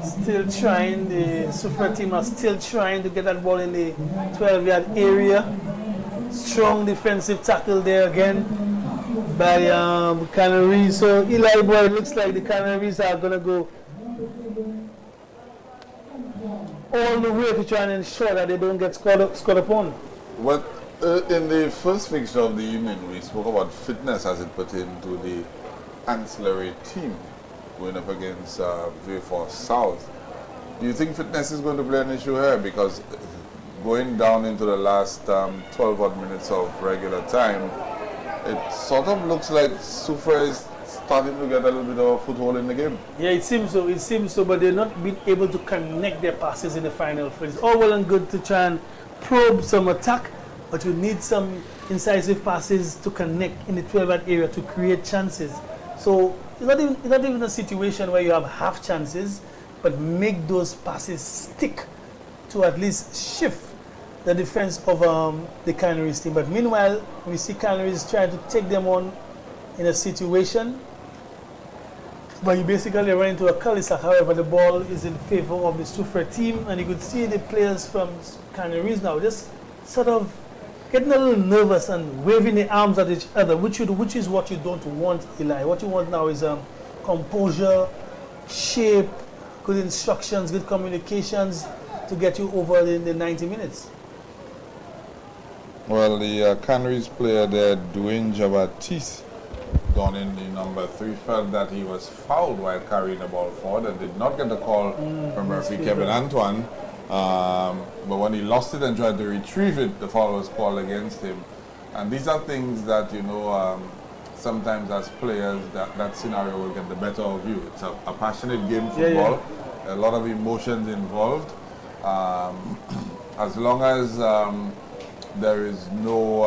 Still trying, the Soufriere team are still trying to get that ball in the 12-yard area. Strong defensive tackle there again by Canaries. So Eli boy, it looks like the Canaries are going to go all the way to try and ensure that they don't get scored upon. What in the first fixture of the evening, we spoke about fitness as it pertained to the ancillary team going up against Vieux South. Do you think fitness is going to play an issue here? Because going down into the last 12 odd minutes of regular time, it sort of looks like Soufriere is starting to get a little bit of a foothold in the game. Yeah, it seems so. It seems so, but they're not being able to connect their passes in the final phase. All well and good to try and probe some attack, but you need some incisive passes to connect in the 12-yard area to create chances. So it's not even a situation where you have half chances, but make those passes stick to at least shift the defense of the Canaries team. But meanwhile, we see Canaries trying to take them on in a situation. But you basically run into a cul-de-sac. However, the ball is in favor of the Soufriere team, and you could see the players from Canaries now just sort of getting a little nervous and waving their arms at each other, which is what you don't want, Eli. What you want now is composure, shape, good instructions, good communications to get you over in the 90 minutes. Well, the Canaries player there, Dwayne Jabatis, down in the number 3, felt that he was fouled while carrying the ball forward and did not get the call from referee Kevin Antoine. But when he lost it and tried to retrieve it, the foul was called against him. And these are things that, sometimes as players, that scenario will get the better of you. It's a passionate game, football, a lot of emotions involved. As long as there is no,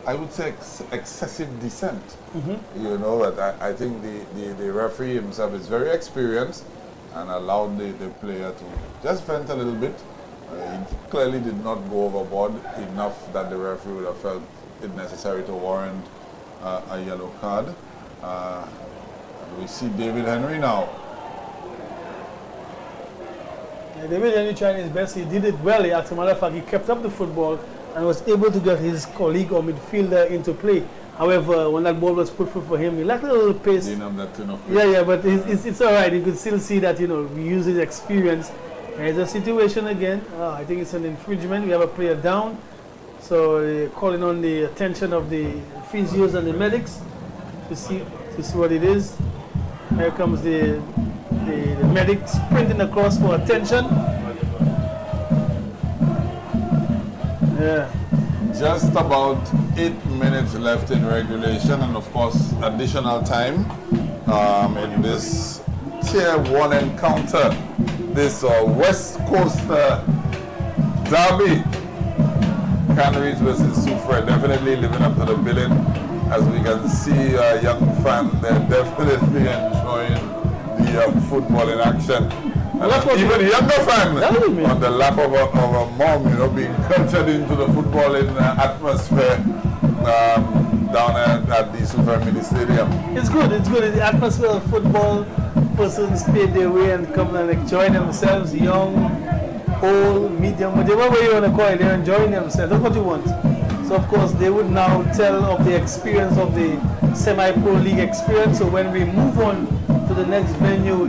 I would say, excessive dissent. But I think the referee himself is very experienced and allowed the player to just vent a little bit. He clearly did not go overboard enough that the referee would have felt it necessary to warrant a yellow card. We see David Henry now. Yeah, David Henry trying his best. He did it well. As a matter of fact, he kept up the football and was able to get his colleague or midfielder into play. However, when that ball was put through for him, he lacked a little pace. Yeah, but it's all right. You could still see that, we use his experience. There's a situation again. I think it's an infringement. We have a player down. So calling on the attention of the physios and the medics to see what it is. Here comes the medic sprinting across for attention. Yeah. Just about 8 minutes left in regulation, and of course additional time in this Tier 1 encounter, this West Coast derby. Canaries versus Soufriere, definitely living up to the billing. As we can see, young fan, they're definitely enjoying the football in action. And even a younger fan on the lap of a mom, being cultured into the footballing atmosphere down at the Soufriere Mini Stadium. It's good. The atmosphere of football, persons pay their way and come and enjoy themselves, young, old, medium, whatever way you want to call it, they're enjoying themselves. That's what you want. So of course they would now tell of the experience of the semi-pro league experience. So when we move on to the next venue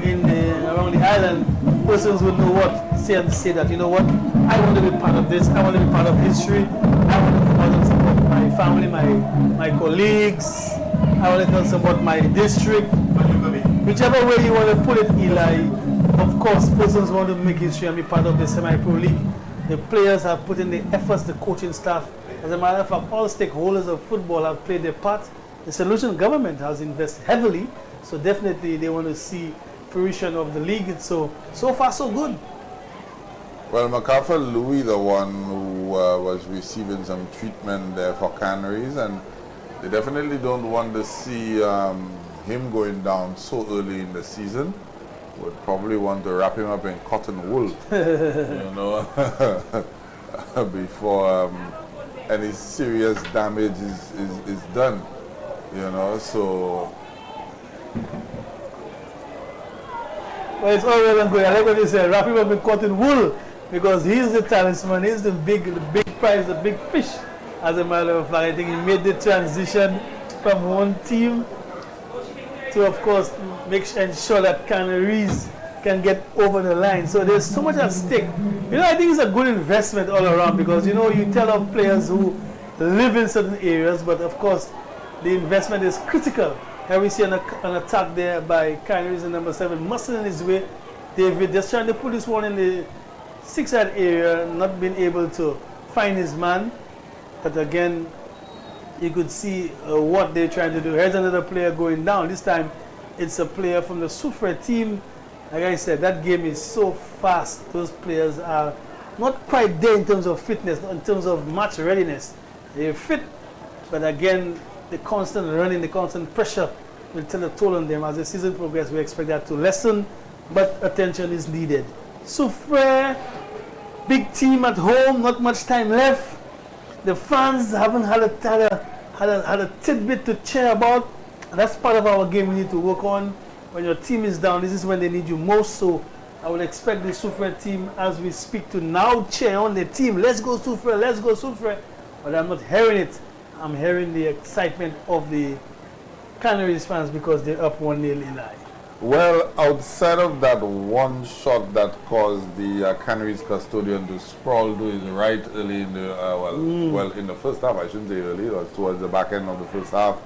around the island, persons would know what say that, you know what, I want to be part of this, I want to be part of history, I want to come out and support my family, my colleagues, I want to come support my district. Whichever way you want to put it, Eli, of course persons want to make history and be part of the semi-pro league. The players have put in the efforts, the coaching staff. As a matter of fact, all stakeholders of football have played their part. The Solution government has invested heavily, so definitely they want to see fruition of the league. So far so good. Well, MacArthur Louis, the one who was receiving some treatment there for Canaries, and they definitely don't want to see him going down so early in the season. Would probably want to wrap him up in cotton wool, before any serious damage is done, so. Well, it's all well and good. I like what you said, wrap him up in cotton wool, because he's the talisman, he's the big prize, the big fish. As a matter of fact, I think he made the transition from one team to, of course, ensure that Canaries can get over the line. So there's so much at stake. I think it's a good investment all around, because, you tell of players who live in certain areas, but of course, the investment is critical. Here we see an attack there by Canaries in number 7, muscling his way. David just trying to put this one in the 6-yard area, not being able to find his man. But again, you could see what they're trying to do. Here's another player going down. This time, it's a player from the Soufriere team. Like I said, that game is so fast. Those players are not quite there in terms of fitness, in terms of match readiness. They're fit, but again, the constant running, the constant pressure will take a toll on them. As the season progresses, we expect that to lessen, but attention is needed. Soufriere, big team at home, not much time left. The fans haven't had a tidbit to cheer about. And that's part of our game we need to work on. when your team is down, this is when they need you most. So I would expect the Soufriere team, as we speak, to now cheer on the team. Let's go Soufriere, let's go Soufriere. But I'm not hearing it. I'm hearing the excitement of the Canaries fans because they're up 1-0 Eli. Well, outside of that one shot that caused the Canaries custodian to sprawl to his right early in the well, in the first half, I shouldn't say early, it was towards the back end of the first half.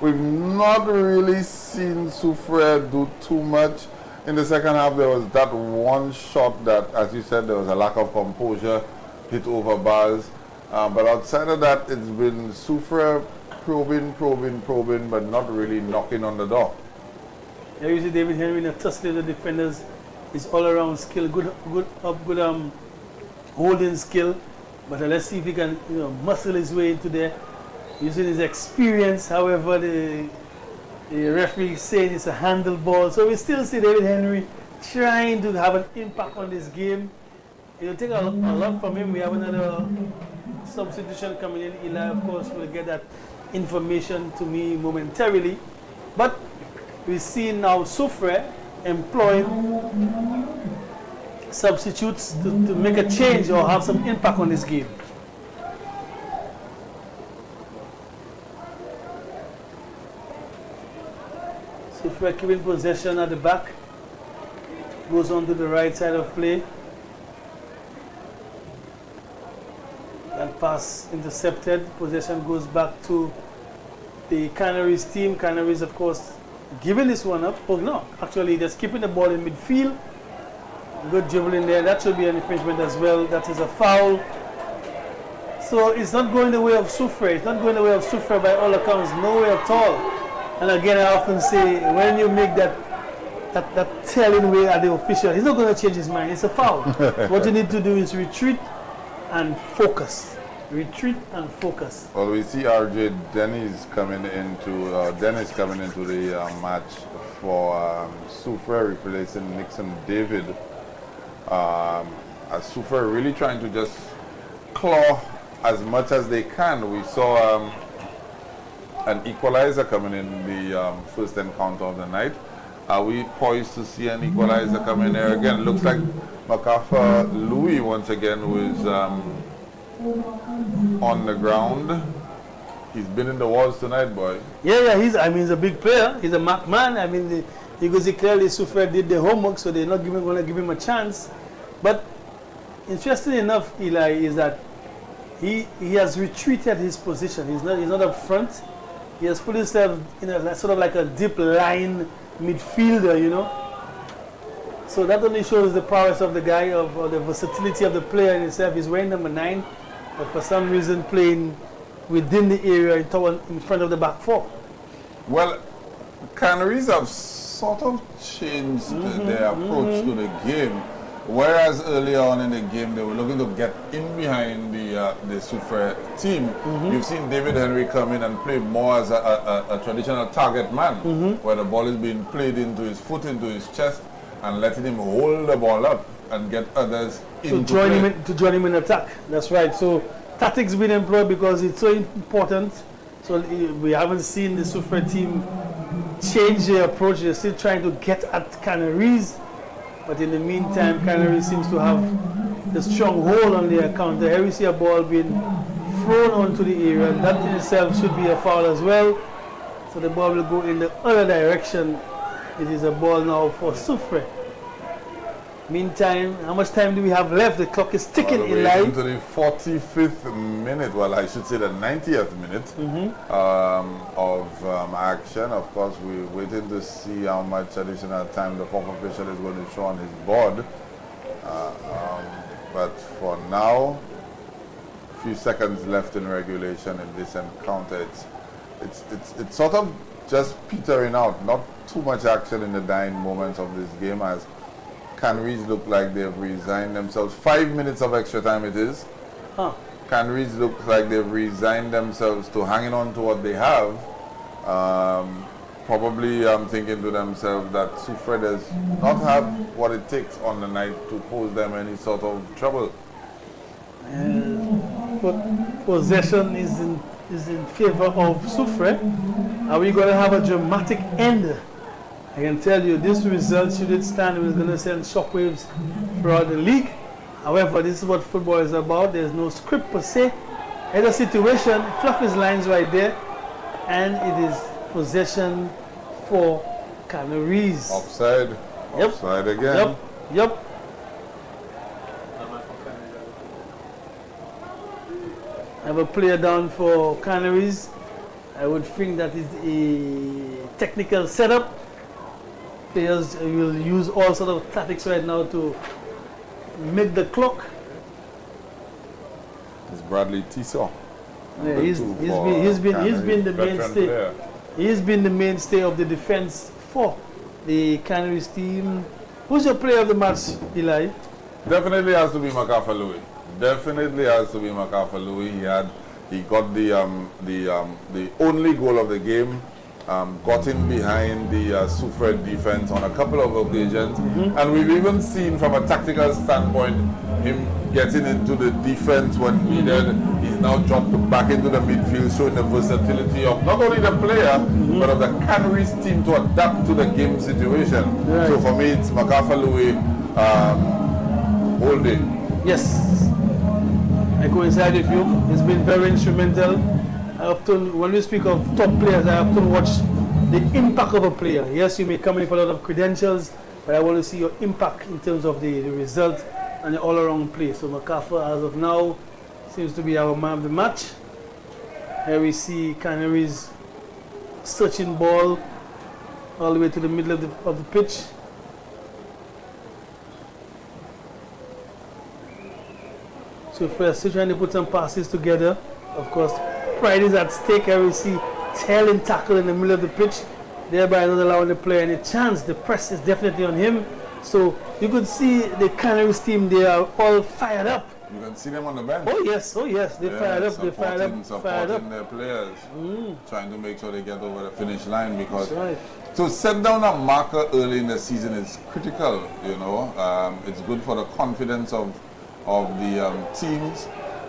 We've not really seen Soufriere do too much. In the second half, there was that one shot that, as you said, there was a lack of composure, hit over bars. But outside of that, it's been Soufriere probing, but not really knocking on the door. Yeah, you see David Henry in a tussle with the defenders. His all-around skill, good holding skill. But let's see if he can, muscle his way into there. Using his experience, however, the referee is saying it's a handle ball. So we still see David Henry trying to have an impact on this game. It'll take a lot from him. We have another substitution coming in. Eli, of course, will get that information to me momentarily. But we see now Soufriere employing substitutes to make a change or have some impact on this game. Soufriere keeping possession at the back. Goes on to the right side of play. That pass intercepted. Possession goes back to the Canaries team. Canaries, of course, giving this one up. Oh no, actually they're keeping the ball in midfield. Good dribbling there. That should be an infringement as well. That is a foul. So it's not going the way of Soufriere. It's not going the way of Soufriere by all accounts. No way at all. And again, I often say, when you make that telling way at the official, he's not going to change his mind. It's a foul. What you need to do is retreat and focus. Retreat and focus. Well, we see RJ Dennis coming into the match for Soufriere, replacing Nixon David. As Soufriere really trying to just claw as much as they can. We saw an equalizer coming in the first encounter of the night. Are we poised to see an equalizer coming there again? Looks like MacArthur Louis once again was on the ground. He's been in the walls tonight, boy. Yeah, he's a big player. He's a mark man. You can see clearly Soufriere did the homework, so they're not going to give him a chance. But interesting enough, Eli, is that he has retreated his position. He's not up front. He has put himself in a sort of like a deep line midfielder, So that only shows the prowess of the guy, or the versatility of the player in itself. He's wearing number 9, but for some reason playing within the area in front of the back four. Well, Canaries have sort of changed their approach to the game. Whereas earlier on in the game, they were looking to get in behind the Soufriere team. You've seen David Henry come in and play more as a traditional target man, where the ball is being played into his foot, into his chest, and letting him hold the ball up and get others to join him in attack. That's right. So tactics being employed because it's so important. So we haven't seen the Soufriere team change their approach. They're still trying to get at Canaries. But in the meantime, Canaries seems to have the strong hold on their counter. Here we see a ball being thrown onto the area. That in itself should be a foul as well. So the ball will go in the other direction. It is a ball now for Soufriere. Meantime, how much time do we have left? The clock is ticking in line. Into the 45th minute, well, I should say the 90th minute of action. Of course, we're waiting to see how much additional time the fourth official is going to show on his board. But for now, a few seconds left in regulation in this encounter. It's sort of just petering out. Not too much action in the dying moments of this game, as Canaries look like they've resigned themselves. 5 minutes of extra time it is. Canaries look like they've resigned themselves to hanging on to what they have. Probably thinking to themselves that Soufriere does not have what it takes on the night to pose them any sort of trouble. Possession is in favor of Soufriere. Are we going to have a dramatic end I can tell you this result, should it stand, is going to send shockwaves throughout the league. However, this is what football is about. There's no script per se. It's a situation, fluff his lines right there, and it is possession for Canaries. Offside. Yep. Offside again. Yep. I have a player down for Canaries. I would think that is a technical setup. Players will use all sort of tactics right now to make the clock. It's Bradley Tiso. Yeah, he's been the mainstay. He's been the mainstay of the defense for the Canaries team. Who's your player of the match, Eli? Definitely has to be MacArthur Louis. Definitely has to be MacArthur Louis. He got the only goal of the game. Got in behind the Soufriere defense on a couple of occasions, and we've even seen from a tactical standpoint him getting into the defense when needed. He's now dropped back into the midfield, showing the versatility of not only the player but of the Canaries team to adapt to the game situation. Right. So for me, it's MacArthur Louis all day. Yes, I coincide with you. He's been very instrumental. I often, when we speak of top players, I often watch the impact of a player. Yes, you may come in for a lot of credentials, but I want to see your impact in terms of the result and the all-around play. So MacArthur, as of now, seems to be our man of the match. Here we see Canaries searching ball all the way to the middle of the pitch. So if we're still trying to put some passes together, of course, pride is at stake. Here we see tailing tackle in the middle of the pitch, thereby not allowing the player any chance. The press is definitely on him. So you could see the Canaries team, they are all fired up. You can see them on the bench. Oh yes, they fired up, they fired up, fired up. Supporting their players, trying to make sure they get over the finish line, because That's right. to set down a marker early in the season is critical. You know, it's good for the confidence of the teams,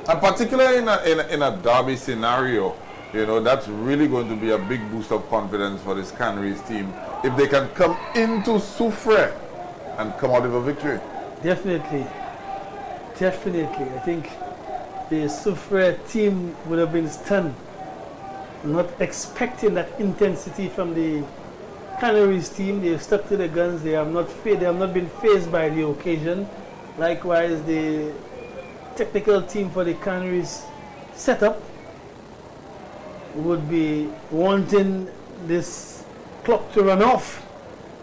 and particularly in a derby scenario. You know, that's really going to be a big boost of confidence for this Canaries team if they can come into Soufriere and come out with a victory. Definitely. I think the Soufriere team would have been stunned, not expecting that intensity from the Canaries team. They've stuck to the guns. They have not been fazed by the occasion. Likewise, the technical team for the Canaries setup would be wanting this clock to run off.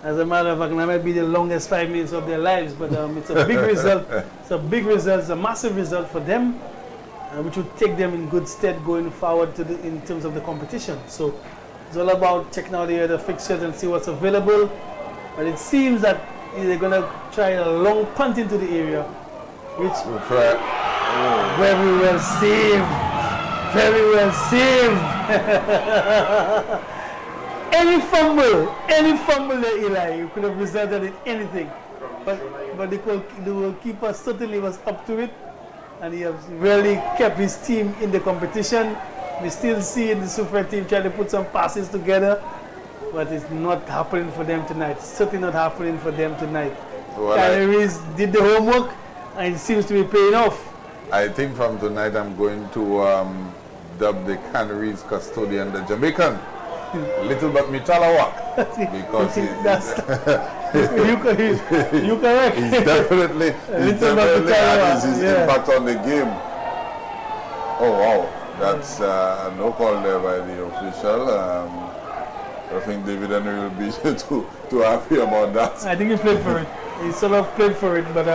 As a matter of fact, that might be the longest 5 minutes of their lives, but it's a big result. It's a big result. It's a massive result for them, which would take them in good stead going forward in terms of the competition. So it's all about checking out the other fixtures and see what's available. But it seems that they're going to try a long punt into the area, which very well saved. Very well saved. Any fumble there, Eli, you could have resulted in anything. But the goalkeeper certainly was up to it, and he has really kept his team in the competition. We still see the Soufriere team trying to put some passes together, but it's not happening for them tonight. It's certainly not happening for them tonight. Well, Canaries did the homework, and it seems to be paying off. I think from tonight I'm going to dub the Canaries custodian the Jamaican. Little but Mitalawak, because you correct. He's definitely had his impact on the game. Oh wow, that's a no call there by the official. I think David Henry will be too happy about that. I think he played for it. He sort of played for it, but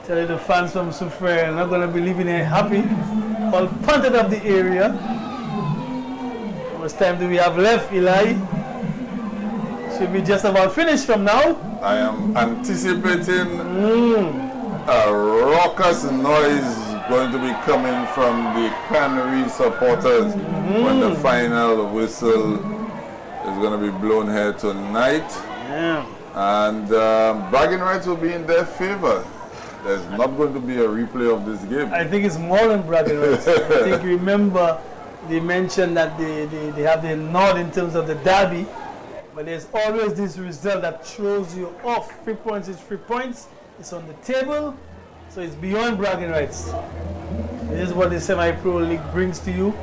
tell you, the fans from Soufriere are not going to be leaving here happy. All punted up the area. How much time do we have left, Eli? Should be just about finished from now. I am anticipating a raucous noise going to be coming from the Canaries supporters when the final whistle is going to be blown here tonight. Yeah. And bragging rights will be in their favor. There's not going to be a replay of this game. I think it's more than bragging rights. I think, remember, they mentioned that they have the nod in terms of the derby, but there's always this result that throws you off. 3 points is 3 points. It's on the table, so it's beyond bragging rights. This is what the semi-pro league brings to you.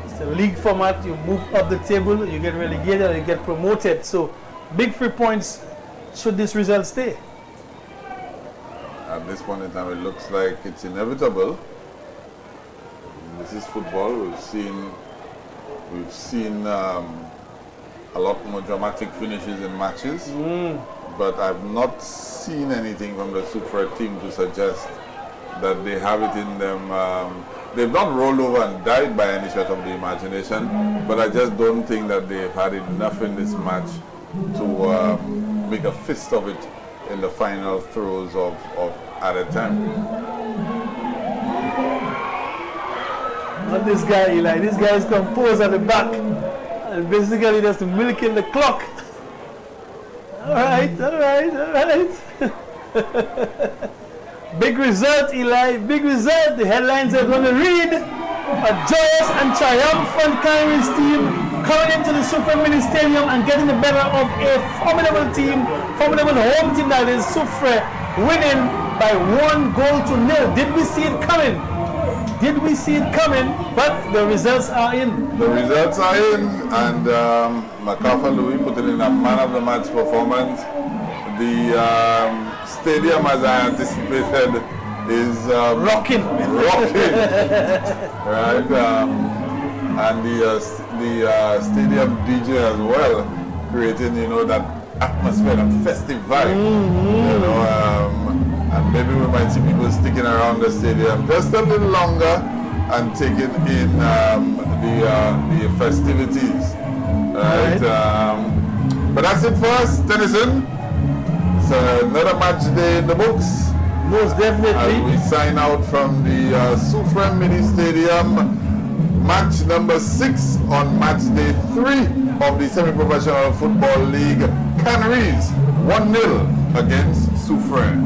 It's a league format. You move up the table, you get relegated, or you get promoted. So big 3 points should this result stay. At this point in time, it looks like it's inevitable. This is football. We've seen a lot more dramatic finishes in matches, but I've not seen anything from the Soufriere team to suggest that they have it in them. They've not rolled over and died by any stretch of the imagination, but I just don't think that they've had enough in this match to make a fist of it in the final throes of added time. Not this guy, Eli. This guy is composed at the back, and basically just milking the clock. All right. Big result, Eli. Big result. The headlines are going to read: a joyous and triumphant Canaries team coming into the Soufriere Mini Stadium and getting the better of a formidable team, formidable home team that is Soufriere, winning by 1-0. Did we see it coming? Did we see it coming? But the results are in. The results are in, and MacArthur Louis put in a man of the match performance. The stadium, as I anticipated, is rocking. Right? And the stadium DJ as well, creating, that atmosphere, that festive vibe. And maybe we might see people sticking around the stadium just a little longer and taking in the festivities. Right? But that's it for us, Tennyson. It's another match day in the books. Most definitely. As we sign out from the Soufriere Mini Stadium, match number 6 on match day 3 of the Semi-Professional Football League. Canaries 1-0 against Soufriere.